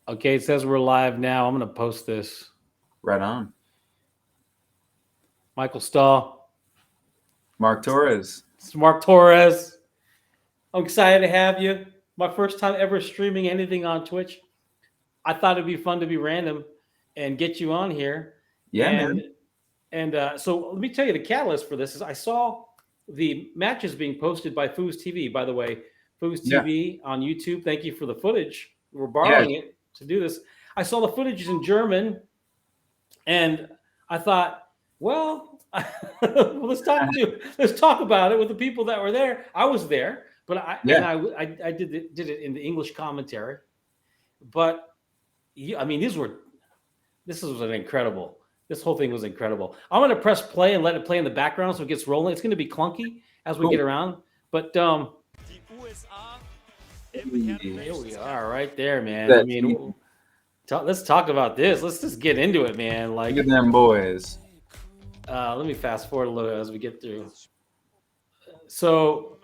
Okay, it says we're live now. I'm going to post this. Right on. Michael Stahl, Mark Torres. Mark Torres. I'm excited to have you. My first time ever streaming anything on Twitch. I thought it'd be fun to be random and get you on here. Yeah, And man. so let me tell you the catalyst for this is I saw the matches being posted by Foos TV. By the way, Foos Yeah. TV on YouTube. Thank you for the footage. We're Yeah. borrowing it to do this. I saw the footage in German, and I thought, well, well, let's talk about it with the people that were there. I was there, but Yeah. I did it in the English commentary. But I mean, this was an incredible. This whole thing was incredible. I'm going to press play and let it play in the background so it gets rolling. It's going to be clunky as we get Cool. around, but here we are, right there, man. I That mean, let's talk about this. Let's just get into it, man. Like, Look at them boys. let me fast forward a little as we get through. So,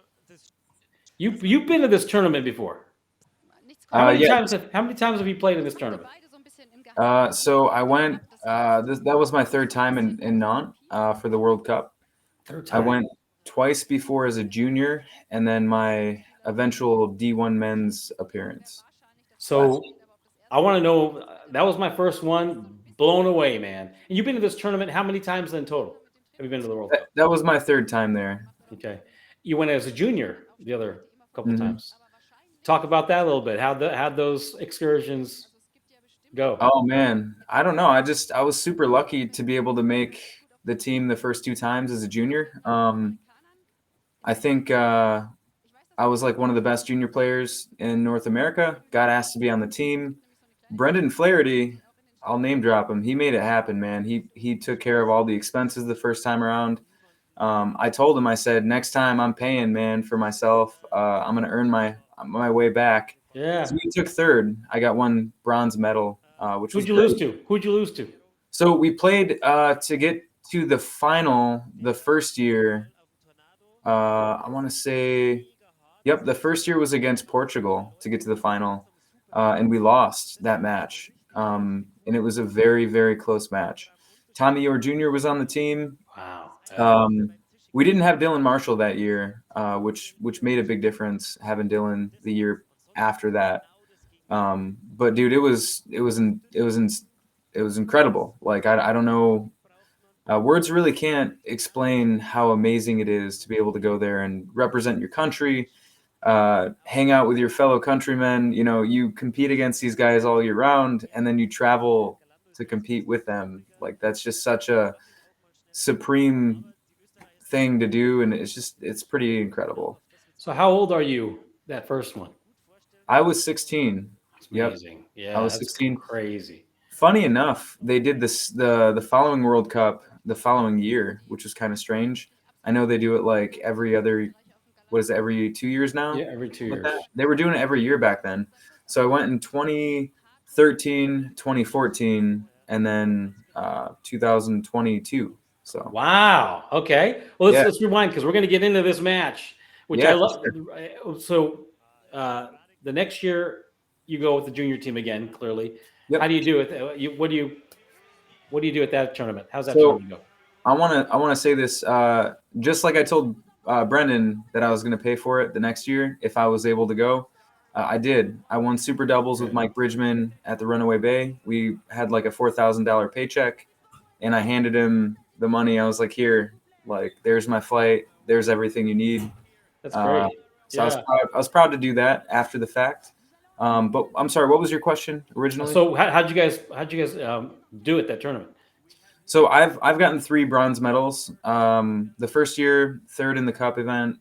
you've been to this tournament before. How many Yeah. times have you played in this tournament? So I went. That was my third time in Nantes for the World Cup. Third I time. went twice before as a junior, and then my eventual D1 men's appearance. So I want to know. That was my first one. Blown away, man. And you've been to this tournament how many times in total? Have you been to the World Cup? That was my third time there. Okay. You went as a junior the other couple Mhm. times. Talk about that a little bit. How'd those excursions go? Oh man, I don't know. I was super lucky to be able to make the team the first two times as a junior. I think I was like one of the best junior players in North America. Got asked to be on the team. Brendan Flaherty, I'll name drop him. He made it happen, man. He took care of all the expenses the first time around. I told him, I said, next time I'm paying, man, for myself. I'm gonna earn my way back. Yeah. So we took third. I got one bronze medal, which was Who'd you great. lose to? Who'd you lose to? So we played to get to the final the first year. I want to say, yep, the first year was against Portugal to get to the final, and we lost that match. And it was a very, very close match. Tommy Orr Jr. was on the team. Wow. We didn't have Dylan Marshall that year, which made a big difference having Dylan the year after that. But dude, it was incredible. Like I don't know, words really can't explain how amazing it is to be able to go there and represent your country, hang out with your fellow countrymen. You know, you compete against these guys all year round, and then you travel to compete with them. Like that's just such a supreme thing to do, and it's pretty incredible. So how old are you that first one? I was 16. It's Yep, amazing. Yeah, I was that's 16. crazy. Funny enough, they did this the following World Cup the following year, which was kind of strange. I know they do it like every other, what is it, every 2 years now? Yeah, every 2 years. They were doing it every year back then. So I went in 2013, 2014, and then 2022. So Wow. Okay. Well, yeah, let's rewind because we're going to get into this match, which I yeah, for love. sure. So the next year you go with the junior team again. Clearly, Yep. how do you do it? What do you do at that tournament? How's that So tournament go? I want to say this, just like I told Brendan that I was going to pay for it the next year if I was able to go. I did. I won super doubles with Mike Bridgman at the Runaway Bay. We had like a $4,000 paycheck, and I handed him the money. I was like, "Here, like, there's my flight. There's everything you need." That's great. So Yeah. I was proud to do that after the fact. But I'm sorry, what was your question originally? So how'd you guys do at that tournament? So I've gotten 3 bronze medals. The first year, third in the cup event.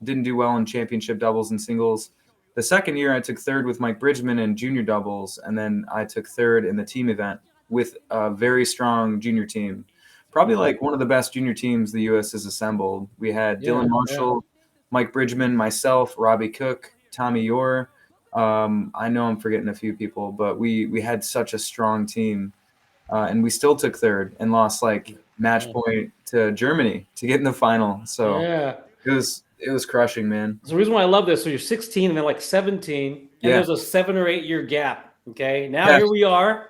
Didn't do well in championship doubles and singles. The second year, I took third with Mike Bridgman in junior doubles, and then I took third in the team event with a very strong junior team. Probably like one of the best junior teams the U.S. has assembled. We had Dylan Marshall, Mike Bridgman, myself, Robbie Cook, Tommy Orr. I know I'm forgetting a few people, but we had such a strong team. And we still took third and lost like match point to Germany to get in the final. So it was crushing, man. So the reason why I love this, so you're 16 and then like 17, and there's a 7 or 8 year gap Okay, now Yeah. here we are,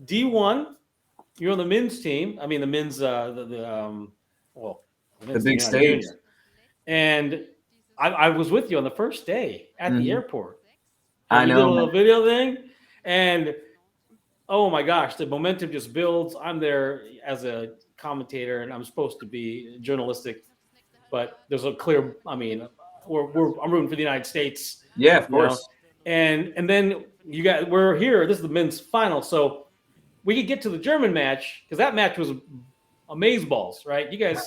D1. You're on the men's team. I mean, the men's well, the The men's team, big you're not stage. junior. And I was with you on the first day at the Mhm. airport, and I we did a know, man. little video thing, and oh my gosh, the momentum just builds. I'm there as a commentator, and I'm supposed to be journalistic, but there's a clear. I mean, I'm rooting for the United States, Yeah, of you know, course. and then we're here. This is the men's final, so we could get to the German match because that match was amazeballs, right? You guys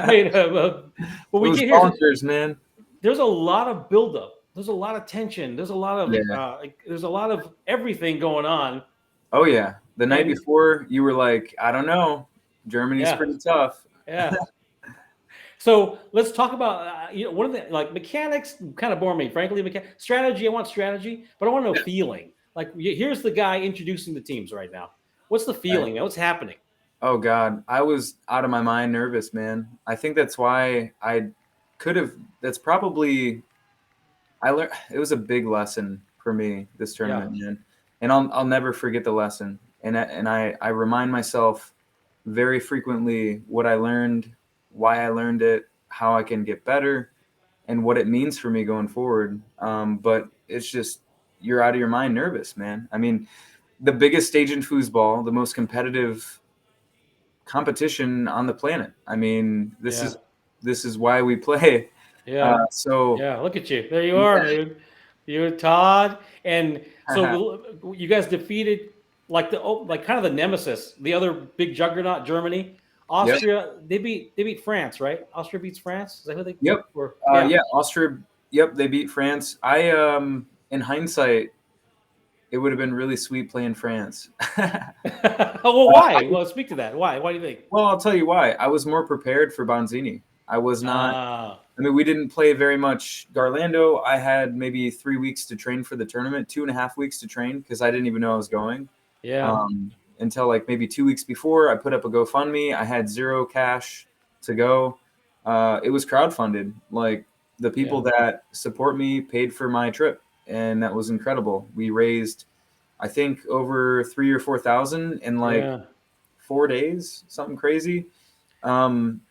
made but It we was get here. bonkers, man. There's a lot of buildup. There's a lot of tension. Yeah. There's a lot of everything going on, Oh yeah. The night and before, you were like, I don't know. Germany's yeah, pretty tough. yeah. So let's talk about one of the like mechanics. Kind of bore me, frankly. Strategy. I want strategy, but I want to know feeling. Like here's the guy introducing the teams right now. What's the Right. feeling? What's happening? Oh God, I was out of my mind nervous, man. I think that's why I could have. That's probably I learned. It was a big lesson for me this Yeah, tournament, man. And I'll never forget the lesson. And I remind myself very frequently what I learned, why I learned it, how I can get better, and what it means for me going forward. But it's just you're out of your mind nervous, man. I mean, the biggest stage in foosball, the most competitive competition on the planet. I mean, yeah, this is why we play. yeah. So Yeah, look at you. There you are, yeah, dude. You, Todd, and so you guys defeated like like kind of the nemesis, the other big juggernaut, Germany, yep, Austria. They beat France, right? Austria beats France. Is that who they yep, were? Yeah. yeah. Austria, yep, they beat France. In hindsight, it would have been really sweet playing France. Oh, well, why? Well, speak to that. Why? Why do you think? Well, I'll tell you why. I was more prepared for Bonzini. I was not. Ah, I mean, we didn't play very much Garlando. I had maybe 3 weeks to train for the tournament, 2.5 weeks to train because I didn't even know I was going. yeah, Until like maybe 2 weeks before, I put up a GoFundMe. I had zero cash to go. It was crowdfunded. Like the yeah, people that support me paid for my trip, and that was incredible. We raised, I think, over 3 or 4 thousand in like yeah, 4 days, something crazy. Um,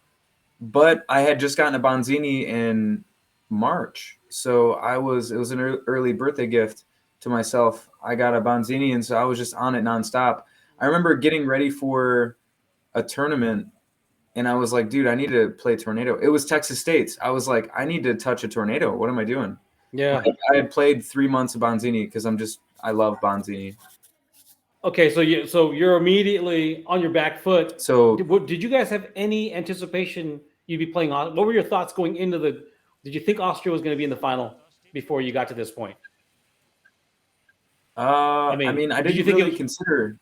but I had just gotten a Bonzini in March, so it was an early birthday gift to myself. I got a Bonzini, and so I was just on it nonstop. I remember getting ready for a tournament, and I was like, dude, I need to play Tornado. It was Texas State's. I was like, I need to touch a Tornado. What am I doing? yeah. Like, I had played 3 months of Bonzini because I love Bonzini. Okay, so you're immediately on your back foot. So Did you guys have any anticipation you'd be playing? What were your thoughts going into the? Did you think Austria was going to be in the final before you got to this point? I I mean, mean, I did you didn't think it really was consider.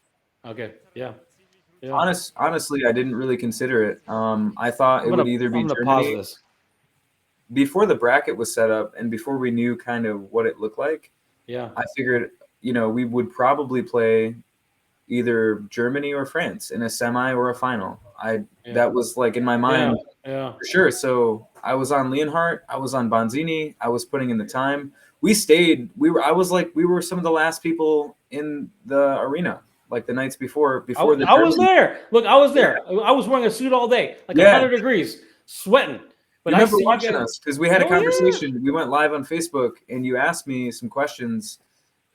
okay? Yeah, yeah. Honestly, I didn't really consider it. I thought I'm it gonna would either I'm be gonna pause Germany this. before the bracket was set up and before we knew kind of what it looked like. Yeah, I figured, we would probably play either Germany or France in a semi or a final. yeah, That was like in my yeah, mind yeah, for sure. So I was on Leonhardt, I was on Bonzini, I was putting in the time. We stayed. We were some of the last people in the arena, like the nights before the I was Germans. there. Look, I was Yeah, there. I was wearing a suit all day, like yeah. 100 degrees, sweating. But You I remember see you watching guys. us because we had a Oh yeah, conversation. We went live on Facebook, and you asked me some questions,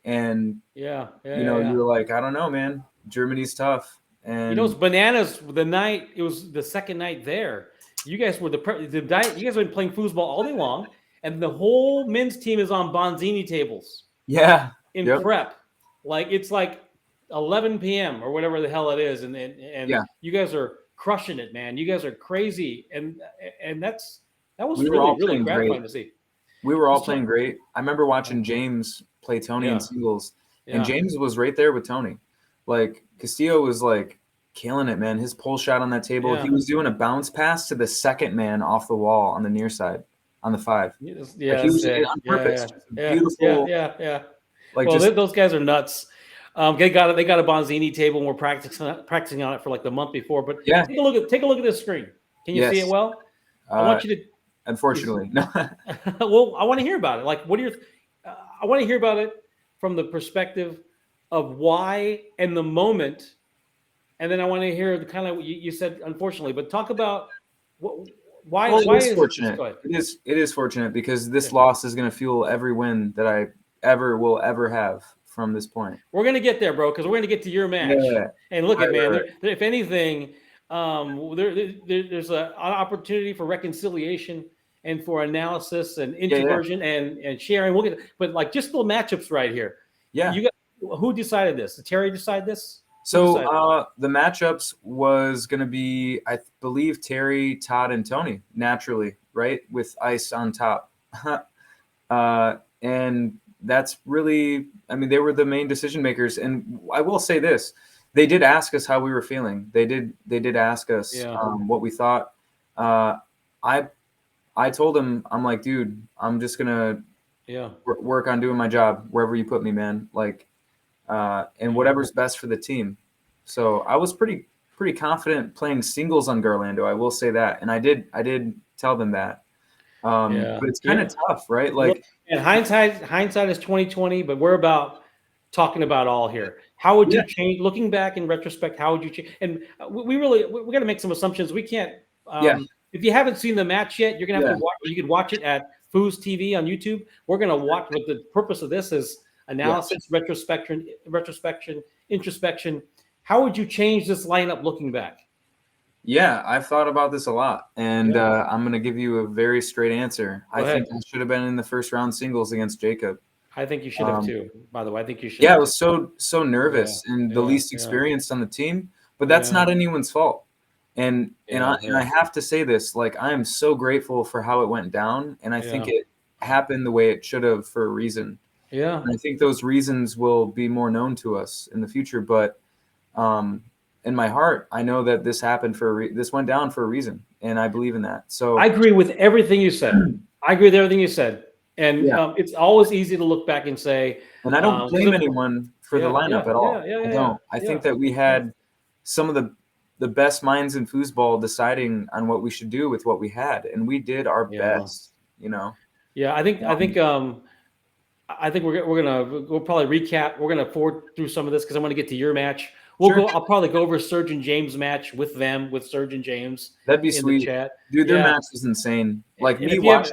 and yeah, yeah, yeah, you yeah. were like, "I don't know, man. Germany's tough." It's And bananas. The night it was the second night there. You guys were the night. You guys have been playing foosball all day long, and the whole men's team is on Bonzini tables yeah, in yep, prep. Like it's like 11 p.m. or whatever the hell it is, and yeah. you guys are crushing it, man. You guys are crazy, and that was We were really all really playing great. gratifying to see. We were all Let's talk. playing great. I remember watching James play Tony in Yeah, singles, and yeah. James was right there with Tony. Like Castillo was like killing it, man. His pull shot on that table. He Yeah. was doing a bounce pass to the second man off the wall on the near side on the 5. Like Yeah, he was sick. on purpose. Yeah, Just a yeah, yeah, beautiful, yeah, yeah. like Well, just those guys are nuts. They got a Bonzini table, and we're practicing on it for like the month before. But yeah, take a look at this screen. Can you see it yes. well? I Uh, want you to. Is, Unfortunately, no. well, I want to hear about it. Like, what are your? I want to hear about it from the perspective. of why and the moment, and then I want to hear the kind of you said, unfortunately, but talk about what, why. Well, it Why is is fortunate. go ahead. It is fortunate because Yeah. this loss is going to fuel every win that I will ever have from this point. We're gonna get there, bro, because we're gonna get to your match. Yeah. And look at Right, man, right. if anything, there's an opportunity for reconciliation and for analysis and Yeah, yeah, introversion and sharing. We'll get, but like just the matchups right here. yeah. You got who decided this? Did Terry decide this? Who So decided? the matchups was going to be, I believe, Terry, Todd, and Tony naturally, right, with Ice on top. And that's really, I mean, they were the main decision makers. And I will say this: they did ask us how we were feeling. They did ask us Yeah. what we thought. I I told him, I'm like, dude, I'm just gonna Yeah. work on doing my job wherever you put me, man. Like, and whatever's best for the team. So I was pretty confident playing singles on Garlando. I will say that, and I did tell them that. Yeah. But it's kind Yeah. of tough, right? Look, Like, and hindsight is 2020, but we're about talking about all here. How would yeah, you change? Looking back in retrospect, how would you change? And we really we got to make some assumptions. We can't. yeah, If you haven't seen the match yet, you're gonna have to yeah, watch. You could watch it at Foos TV on YouTube. We're gonna watch. But the purpose of this is yeah. analysis, retrospection, introspection. How would you change this lineup looking back? Yeah, I've thought about this a lot, and Yeah. I'm going to give you a very straight answer. Go I think ahead. I should have been in the first round singles against Jacob. I think you should have Um, too. By the way, I think you should yeah, I have too. was so Yeah. nervous and the Yeah. least Yeah. experienced on the team, but that's Yeah. not anyone's fault. And Yeah. I have to say this, like, I am so grateful for how it went down, and I think Yeah. it happened the way it should have for a reason. Yeah. And I think those reasons will be more known to us in the future, but um, in my heart, I know that this happened for this went down for a reason, and I believe in that. I So agree with everything you said. I agree with everything you said. And yeah, it's always easy to look back and say, and I don't blame because anyone for the yeah, lineup yeah, at yeah, all. yeah, I yeah, don't. I yeah, think that we yeah, had some of the best minds in foosball deciding on what we should do with what we had, and we did our yeah, best. You know. yeah. I think we'll probably recap. We're gonna forward through some of this because I want to get to your match. We'll Sure, go. I'll probably go over Serge and James match with them with Serge and James that'd be in the sweet, chat. dude. Their Yeah, match was insane. Like and if you have,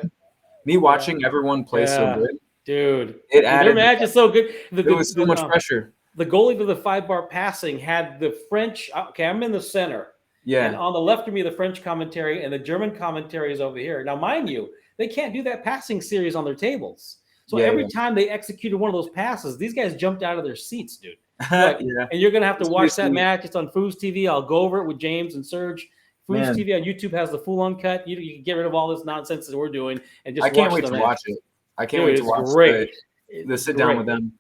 me yeah, watching everyone play so yeah, good. dude, It their added. match is so good. There was so much pressure. The goalie to the 5-bar passing had the French. Okay, I'm in the center, and Yeah, on the left of me, the French commentary and the German commentary is over here. Now, mind you, they can't do that passing series on their tables. So yeah, every time they executed one of those passes, these guys jumped out of their seats, dude. yeah. Like, Yeah, and you're gonna have to it's pretty watch that sweet, match. It's on Foos TV. I'll go over it with James and Serge. Foos man. TV on YouTube has the full uncut. You can get rid of all this nonsense that we're doing and just I can't watch wait the to match. watch it. I can't Dude, wait to it's watch great. the It's sit down with great. them.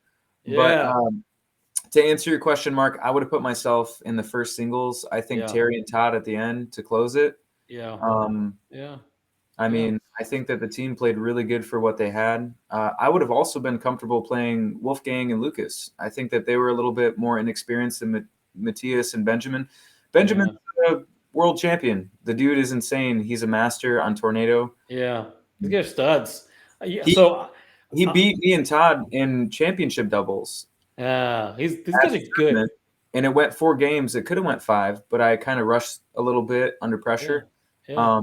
But Yeah. to answer your question, Mark, I would have put myself in the first singles. I think Yeah. Terry and Todd at the end to close it. Yeah. Yeah. I Yeah. mean, I think that the team played really good for what they had. I would have also been comfortable playing Wolfgang and Lucas. I think that they were a little bit more inexperienced than Matthias and Benjamin. Benjamin's a world champion. The dude is insane. He's a master on Tornado. Yeah. These guys are studs. Yeah. He So, he beat me and Todd in championship doubles. these At guys the are good. tournament, and it went 4 games. It could have went 5, but I kind of rushed a little bit under Yeah. pressure. Yeah.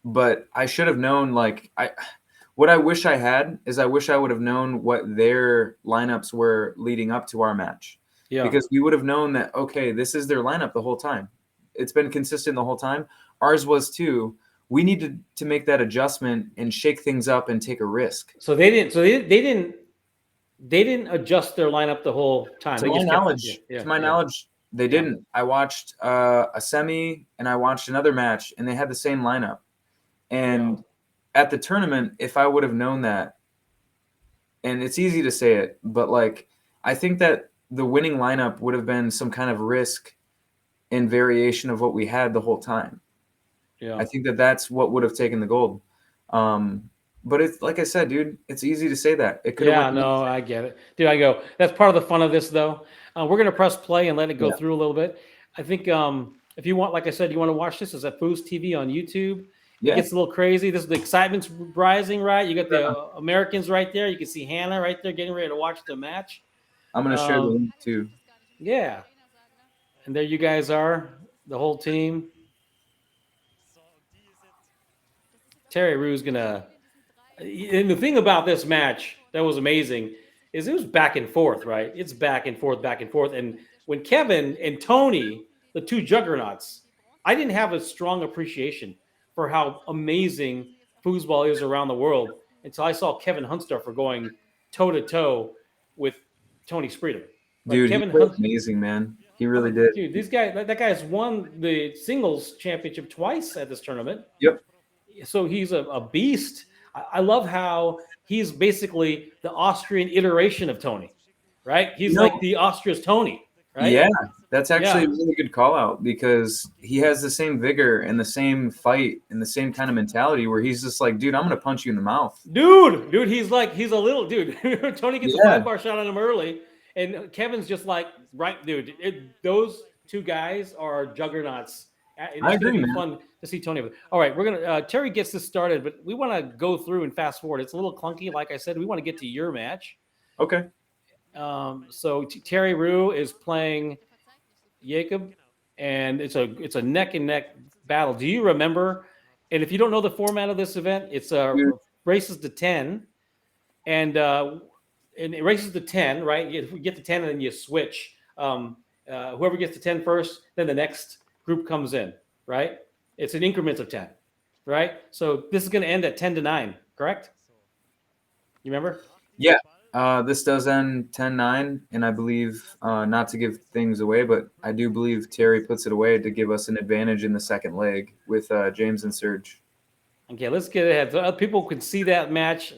But I should have known. What I wish I had is I wish I would have known what their lineups were leading up to our match, Yeah. because we would have known that, okay, this is their lineup the whole time. It's been consistent the whole time. Ours was too. We needed to make that adjustment and shake things up and take a risk. So they didn't. So they didn't adjust their lineup the whole time. To They my just kept. knowledge, Yeah. to my Yeah. knowledge, they Yeah. didn't. I watched a semi and I watched another match, and they had the same lineup. And at the tournament, if I would have known that, and it's easy to say it, but like, I think that the winning lineup would have been some kind of risk and variation of what we had the whole time. Yeah. I think that that's what would have taken the gold. But it's like I said, dude, it's easy to say that. It could have Yeah, went. no, I get it. Dude, I go. That's part of the fun of this, though. We're gonna press play and let it go Yeah. through a little bit. I think if you want, like I said, you want to watch this, it's at Foos TV on YouTube. It Yeah. gets a little crazy. This is the excitement's rising, right? You got the Americans right there. You can see Hannah right there getting ready to watch the match. I'm gonna share the link too. Yeah, and there you guys are, the whole team. Terry Rue's gonna. And the thing about this match that was amazing is it was back and forth, right? It's back and forth, back and forth. And when Kevin and Tony, the two juggernauts, I didn't have a strong appreciation for how amazing foosball is around the world until I saw Kevin Huntsdorfer going toe to toe with Tony Spreeder. Like Dude, he Kevin played Hunt, amazing, man. He I'm really like, did. dude, this guy, that guy's won the singles championship twice at this tournament. Yep. So he's a beast. I love how he's basically the Austrian iteration of Tony, right? He's You know, like the Austria's Tony, right? yeah, that's actually a Yeah. really good call out because he has the same vigor and the same fight and the same kind of mentality where he's just like, dude, I'm gonna punch you in the mouth. Dude, he's a little dude. Tony gets a Yeah. 5-bar shot on him early, and Kevin's just like, right, dude. Those two guys are juggernauts. And I it's going agree, to be man. fun to see Tony. All right, we're gonna. Terry gets this started, but we want to go through and fast forward. It's a little clunky, like I said. We want to get to your match. Okay. So Terry Rue is playing Jacob, and it's a neck and neck battle. Do you remember? And if you don't know the format of this event, it's races to 10, and it races to 10, right? You get to 10, and then you switch. Whoever gets to 10 first, then the next group comes in, right? It's in increments of 10, right? So this is going to end at 10-9, correct? You remember? Yeah. This does end 10-9, and I believe, not to give things away, but I do believe Terry puts it away to give us an advantage in the second leg with James and Serge. Okay, let's get ahead. So people can see that match.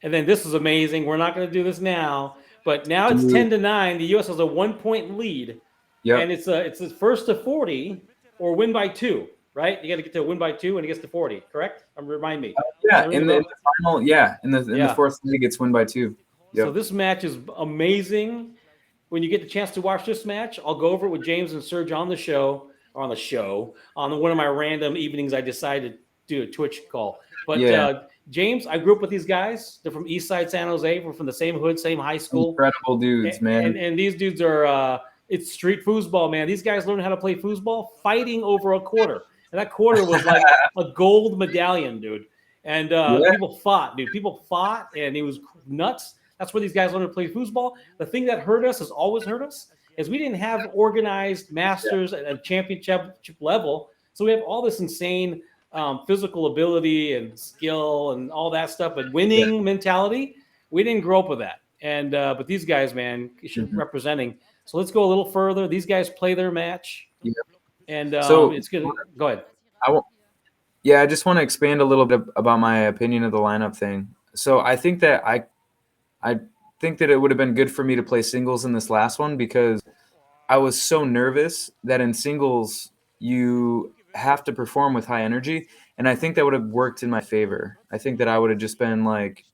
And then this is amazing. We're not going to do this now, but now it's 10-9. The U.S. has a 1-point lead. Yep. And it's a first to 40 or win by 2, right? You got to get to a win by 2 and it gets to 40, correct? Remind me. Yeah, in the final, in the fourth league, it's win by 2. Yep. So this match is amazing. When you get the chance to watch this match, I'll go over it with James and Serge on one of my random evenings I decided to do a Twitch call. But James, I grew up with these guys. They're from East Side San Jose. We're from the same hood, same high school. Incredible dudes, man. And these dudes are it's street foosball, man. These guys learned how to play foosball fighting over a quarter. And that quarter was like a gold medallion, dude. And people fought, dude. People fought, and it was nuts. That's where these guys learned to play foosball. The thing that hurt us, has always hurt us, is we didn't have organized masters at a championship level. So we have all this insane physical ability and skill and all that stuff, but winning mentality, we didn't grow up with that. And but these guys, man, representing. So let's go a little further. These guys play their match, and so it's good. Go ahead. I just want to expand a little bit about my opinion of the lineup thing. So I think that I think that it would have been good for me to play singles in this last one because I was so nervous that in singles you have to perform with high energy, and I think that would have worked in my favor. I think that I would have just been like,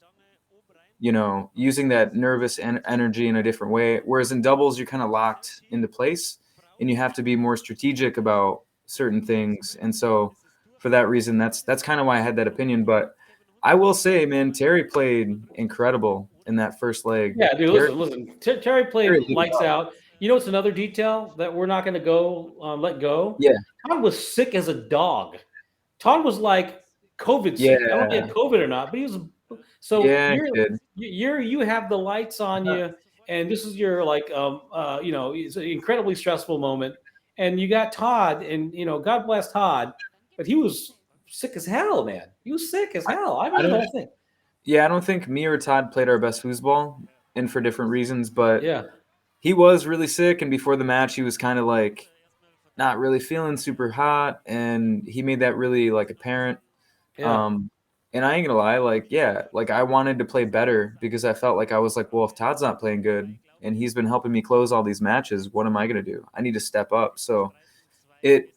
using that nervous energy in a different way, whereas in doubles you're kind of locked into place and you have to be more strategic about certain things. And so for that reason, that's kind of why I had that opinion. But I will say, man, Terry played incredible in that first leg. Yeah, dude, listen. Terry played lights out. You know, it's another detail that we're not going to let go. Yeah. Todd was sick as a dog. Todd was like COVID sick. I don't know if he had COVID or not, but he was. So you have the lights on you, and this is your it's an incredibly stressful moment. And you got Todd, and God bless Todd, but he was sick as hell, man. He was sick as hell. I don't know. Yeah, I don't think me or Todd played our best foosball, and for different reasons, but he was really sick, and before the match, he was kind of like not really feeling super hot, and he made that really like apparent. Yeah. And I ain't gonna lie, I wanted to play better because I felt like I was like, well, if Todd's not playing good and he's been helping me close all these matches, what am I gonna do? I need to step up. So it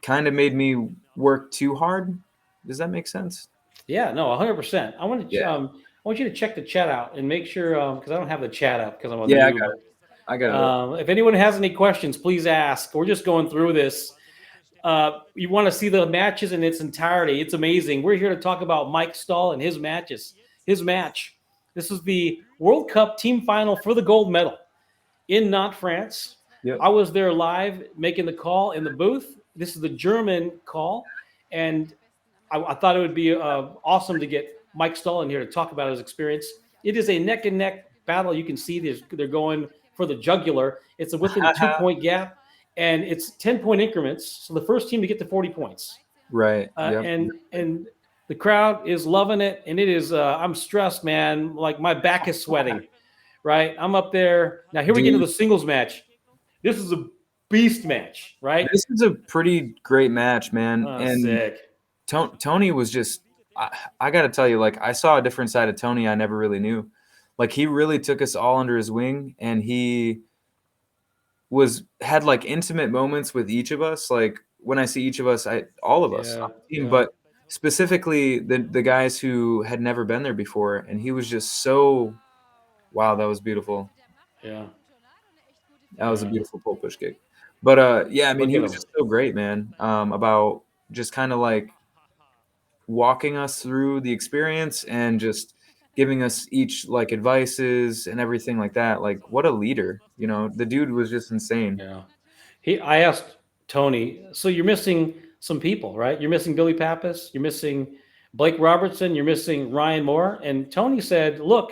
kind of made me work too hard. Does that make sense? Yeah, no, 100%. I want you to check the chat out and make sure because I don't have the chat up because I'm on. Yeah, I got it. If anyone has any questions, please ask. We're just going through this. You want to see the matches in its entirety. It's amazing. We're here to talk about Mike Stahl and his matches. His match This is the World Cup team final for the gold medal in Nantes, France. Yep. I was there live making the call in the booth. This is the German call, and I thought it would be awesome to get Mike Stahl in here to talk about his experience. It is a neck and neck battle. You can see they're going for the jugular. It's within a 2-point gap, and it's 10-point increments. So the first team to get to 40 points. Right. Yep. And the crowd is loving it, and it is. I'm stressed, man. Like my back is sweating. Right, I'm up there now. Here we get to the singles match. This is a beast match, right? This is a pretty great match, man. And sick. Tony was just. I got to tell you, like I saw a different side of Tony I never really knew. Like he really took us all under his wing, and he had like intimate moments with each of us. Like when I see each of us, all of us on the team, but specifically the guys who had never been there before, and he was just so. Wow, that was beautiful. Yeah. That was a beautiful pole push kick. But yeah, I mean, he was just so great, man. About just kind of like walking us through the experience and just giving us each like advices and everything like that. Like, what a leader, you know. The dude was just insane. Yeah. I asked Tony, so you're missing some people, right? You're missing Billy Pappas, you're missing Blake Robertson, you're missing Ryan Moore, and Tony said, "Look,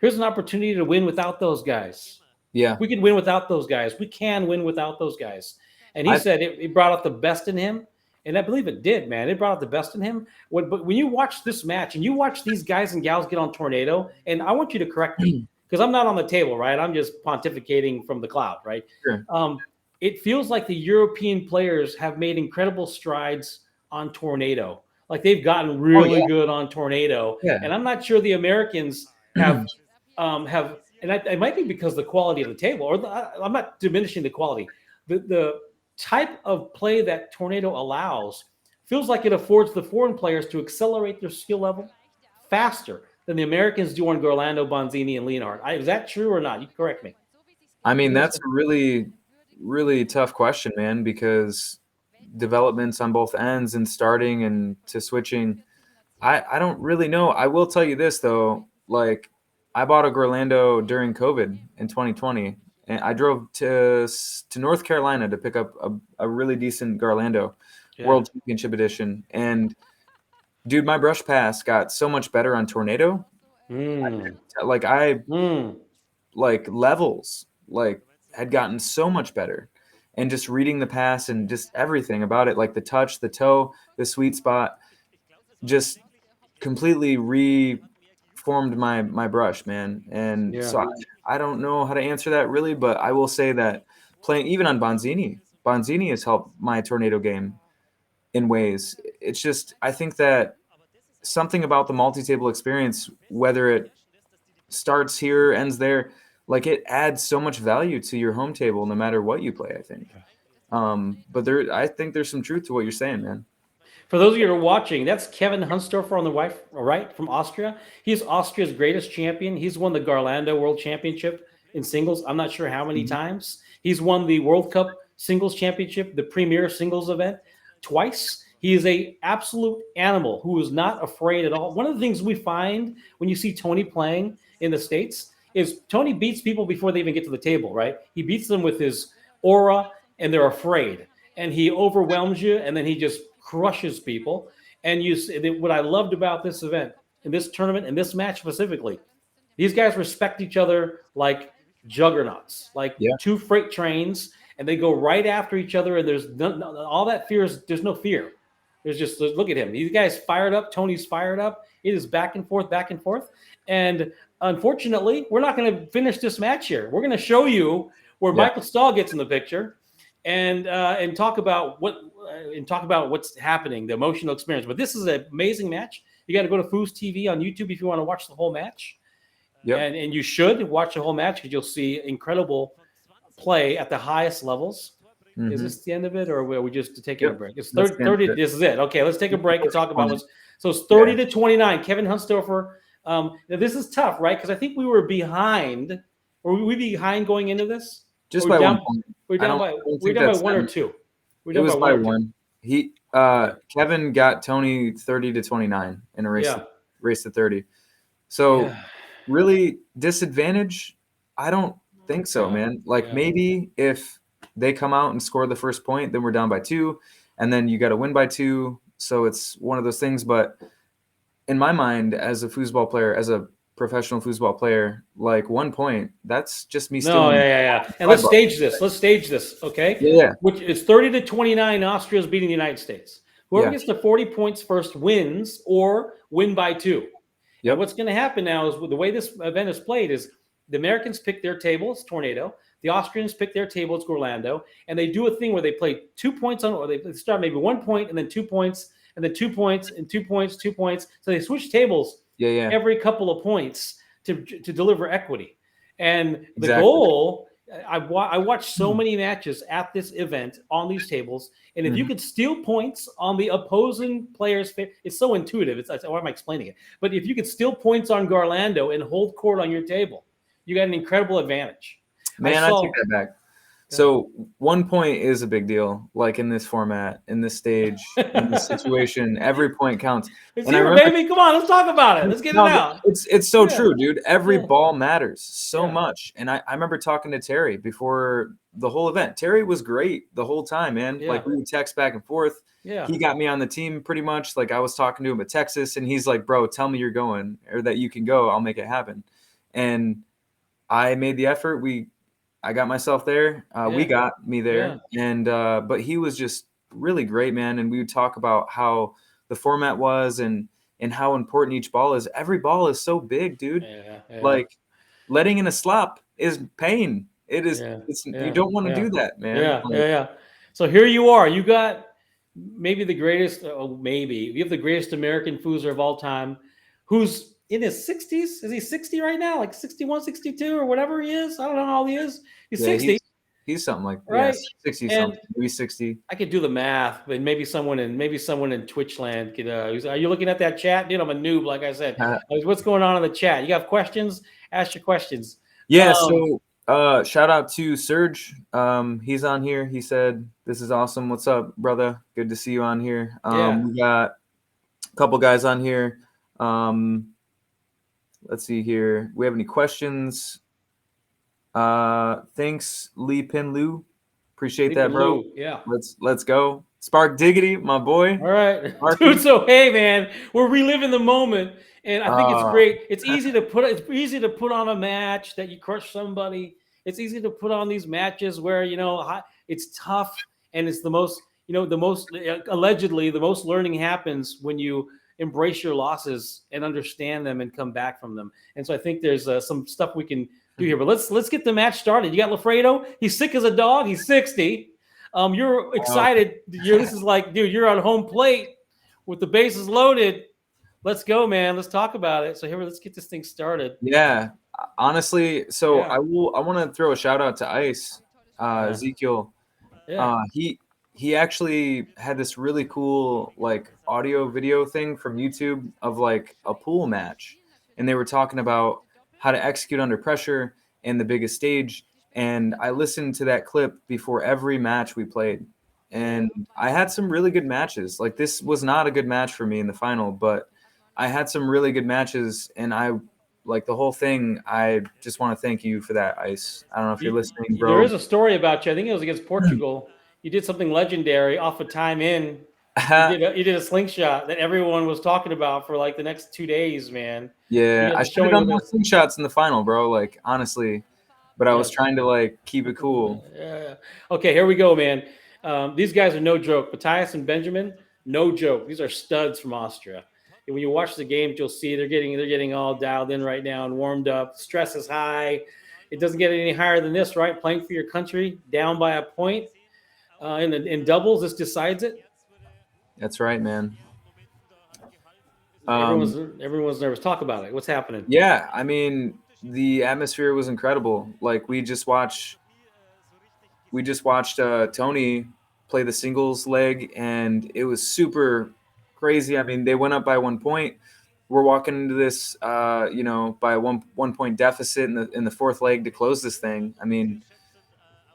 here's an opportunity to win without those guys. Yeah, we can win without those guys. We can win without those guys." And he said it brought out the best in him. And I believe it did, man. It brought out the best in him. But when you watch this match and you watch these guys and gals get on Tornado, and I want you to correct me because I'm not on the table, right? I'm just pontificating from the cloud, right? Sure. It feels like the European players have made incredible strides on Tornado. Like they've gotten really good on Tornado. Yeah. And I'm not sure the Americans have and it might be because of the quality of the table, or I'm not diminishing the quality. The type of play that Tornado allows feels like it affords the foreign players to accelerate their skill level faster than the Americans do on Orlando, Bonzini, and Leonhardt. Is that true or not? You can correct me. I mean, that's a really, really tough question, man, because developments on both ends and starting and to switching, I don't really know. I will tell you this, though. Like, I bought a Orlando during COVID in 2020, and I drove to North Carolina to pick up a really decent Orlando World Championship edition. And dude, my brush pass got so much better on Tornado. Like levels like had gotten so much better, and just reading the pass and just everything about it, like the touch, the toe, the sweet spot, just completely reformed my brush, man. And so I don't know how to answer that really, but I will say that playing even on Bonzini has helped my Tornado game in ways. It's just, I think that something about the multi-table experience, whether it starts here, ends there, like it adds so much value to your home table no matter what you play, I think. But I think there's some truth to what you're saying, man. For those of you who are watching, that's Kevin Hunsdorfer on the right from Austria. He's Austria's greatest champion. He's won the Orlando World Championship in singles. I'm not sure how many times. He's won the World Cup Singles Championship, the premier singles event, twice. He is a absolute animal who is not afraid at all. One of the things we find when you see Tony playing in the States is Tony beats people before they even get to the table, right? He beats them with his aura, and they're afraid. And he overwhelms you, and then he just crushes people. And what I loved about this event, in this tournament, in this match specifically, these guys respect each other like juggernauts, like two freight trains, and they go right after each other. And there's all that fear there's no fear. There's just, look at him. These guys fired up. Tony's fired up. It is back and forth, back and forth. And unfortunately, we're not going to finish this match here. We're going to show you where Michael Stahl gets in the picture and talk about what's happening, the emotional experience. But this is an amazing match. You got to go to Foos TV on YouTube if you want to watch the whole match. And you should watch the whole match because you'll see incredible play at the highest levels. Mm-hmm. Is this the end of it, or are we just taking a break? It's 30. This is it. Okay, let's take a break and talk about what's. So it's 30-29. Kevin Hunsdorfer. Now this is tough, right? Because I think we were behind. Were we behind going into this? Just by 1 point. We're down by 1 or 2. It was by 1. Kevin got Tony 30-29 in a race to 30. So really disadvantage? I don't think so, Yeah, man. Like yeah. maybe if they come out and score the first point, then we're down by 2, and then you got to win by 2. So it's one of those things. But in my mind, as a foosball player, as a professional foosball player, like 1 point, that's just me No, stealing yeah. And let's 5 bucks. stage this. Let's stage this, okay? Yeah, Which is 30-29. Austria's beating the United States. Whoever yeah, gets to 40 points first wins or win by 2. And yep, what's going to happen now is the way this event is played is the Americans pick their table, it's Tornado. The Austrians pick their table, it's Orlando. And they do a thing where they play 2 points on, or they start maybe 1 point and then 2 points, and then 2 points and 2 points, 2 points. So they switch tables yeah, yeah, every couple of points to deliver equity. And the exactly. goal, I watched so many matches at this event on these tables, and if you Mhm. could steal points on the opposing player's, it's so intuitive. Why am I explaining it? But if you could steal points on Garlando and hold court on your table, you got an incredible advantage. I Man, I take saw. that back. Yeah. So 1 point is a big deal. Like in this format, in this stage, in this situation, every point counts. It's And I here, remember, baby. Come on, let's talk about it. Let's get it no, out. it's so Yeah, true, dude. Every yeah, ball matters so yeah, much. And I remember talking to Terry before the whole event. Terry was great the whole time, man. yeah, Like we would text back and forth. yeah, He got me on the team pretty much. Like I was talking to him at Texas, and he's like, "Bro, tell me you're going or that you can go. I'll make it happen." And I made the effort. I got myself there. We yeah, got me yeah, there, and but he was just really great, man. And we would talk about how the format was and how important each ball is. Every ball is so big, dude. yeah, yeah, Like letting in a slop is pain. It is. yeah, It's you yeah, don't want to yeah, do that, man. yeah, Like, yeah, yeah. So here you are. You got maybe the greatest, maybe you have the greatest American foozer of all time, who's in his 60s. Is he 60 right now? Like 61, 62, or whatever he is? I don't know how old he is. He's yeah, 60, he's something like right? 60 something, And maybe 60. I could do the math, but maybe someone in Twitch land could. Are you looking at that chat, dude? I'm a noob, like I said. What's going on in the chat? You got questions? Ask your questions. Yeah, Um, so shout out to Serge. He's on here. He said, "This is awesome. What's up, brother? Good to see you on here." yeah, We got a couple guys on here. Let's see here. We have any questions? Thanks, Lee Pin Lu. Appreciate Leap that, and bro. Lou, yeah. Let's go. Spark Diggity, my boy. All right, dude. Sparky. So hey, man, we're reliving the moment, and I think it's Uh, great. It's easy to put. It's easy to put on a match that you crush somebody. It's easy to put on these matches where it's tough, and it's the most. The most allegedly the most learning happens when you embrace your losses and understand them and come back from them. And so I think there's some stuff we can do here. But let's get the match started. You got Lafredo. He's sick as a dog. He's 60. You're excited. This is like, dude, you're on home plate with the bases loaded. Let's go, man. Let's talk about it. So here, let's get this thing started. yeah, honestly, so Yeah, I want to throw a shout out to Ice, yeah, Ezekiel. yeah, He actually had this really cool like audio video thing from YouTube of like a pool match, and they were talking about how to execute under pressure and the biggest stage. And I listened to that clip before every match we played, yeah. and I had some really good matches. Like this was not a good match for me in the final, but I had some really good matches, and I like the whole thing. I just want to thank you for that, Ice. I don't know if you're listening, There bro. is a story about you. I think it was against Portugal. You did something legendary off a time in. You did a slingshot that everyone was talking about for like the next 2 days, man. Yeah, You got I to should show have me done with more a slingshots in the final, bro. Like honestly, but I yeah. was trying to like keep it cool. Yeah. Okay, here we go, man. These guys are no joke. Matthias and Benjamin, no joke. These are studs from Austria. And when you watch the games, you'll see they're getting all dialed in right now and warmed up. Stress is high. It doesn't get any higher than this, right? Playing for your country, down by a point in doubles, this decides it. That's right, man. Everyone's Um, everyone's nervous. Talk about it. What's happening? yeah, I mean the atmosphere was incredible. Like we just watched Tony play the singles leg, and it was super crazy. I mean, they went up by 1 point. We're walking into this, by a one point deficit in the fourth leg to close this thing. I mean,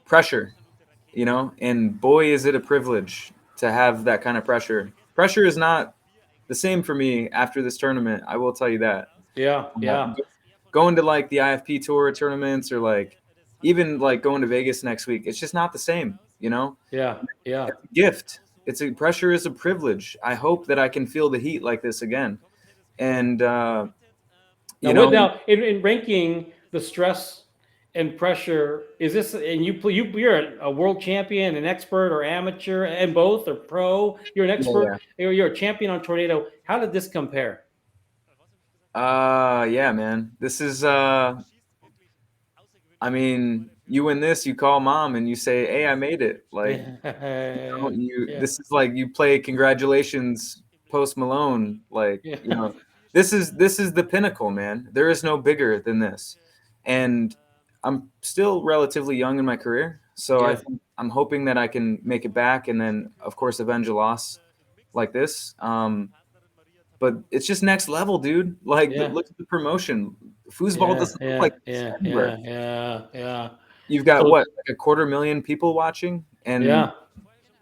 pressure, and boy, is it a privilege to have that kind of pressure. Pressure is not the same for me after this tournament. I will tell you that. Yeah, Uh, yeah. going to like the IFP tour tournaments or like even like going to Vegas next week. It's just not the same, you know. Yeah, yeah. It's a gift. It's a pressure is a privilege. I hope that I can feel the heat like this again. And Now, you what know, now in ranking the stress and pressure? Is this and you're a world champion, an expert, or amateur, and both, or pro? You're an yeah, expert. You're a champion on tornado. How did this compare? yeah, man. This is I mean, you win this, you call mom and you say, "Hey, I made it." Like, Yeah, you yeah, this is like you play congratulations Post Malone. Like, you yeah, know, this is the pinnacle, man. There is no bigger than this. And I'm still relatively young in my career, so I yeah, think I'm hoping that I can make it back and then of course avenge a loss like this. But it's just next level, dude. Like, yeah, look at the promotion. Foosball yeah, doesn't look yeah, like this yeah, anywhere. yeah, yeah, yeah. You've got So what, like a quarter million people watching, and yeah,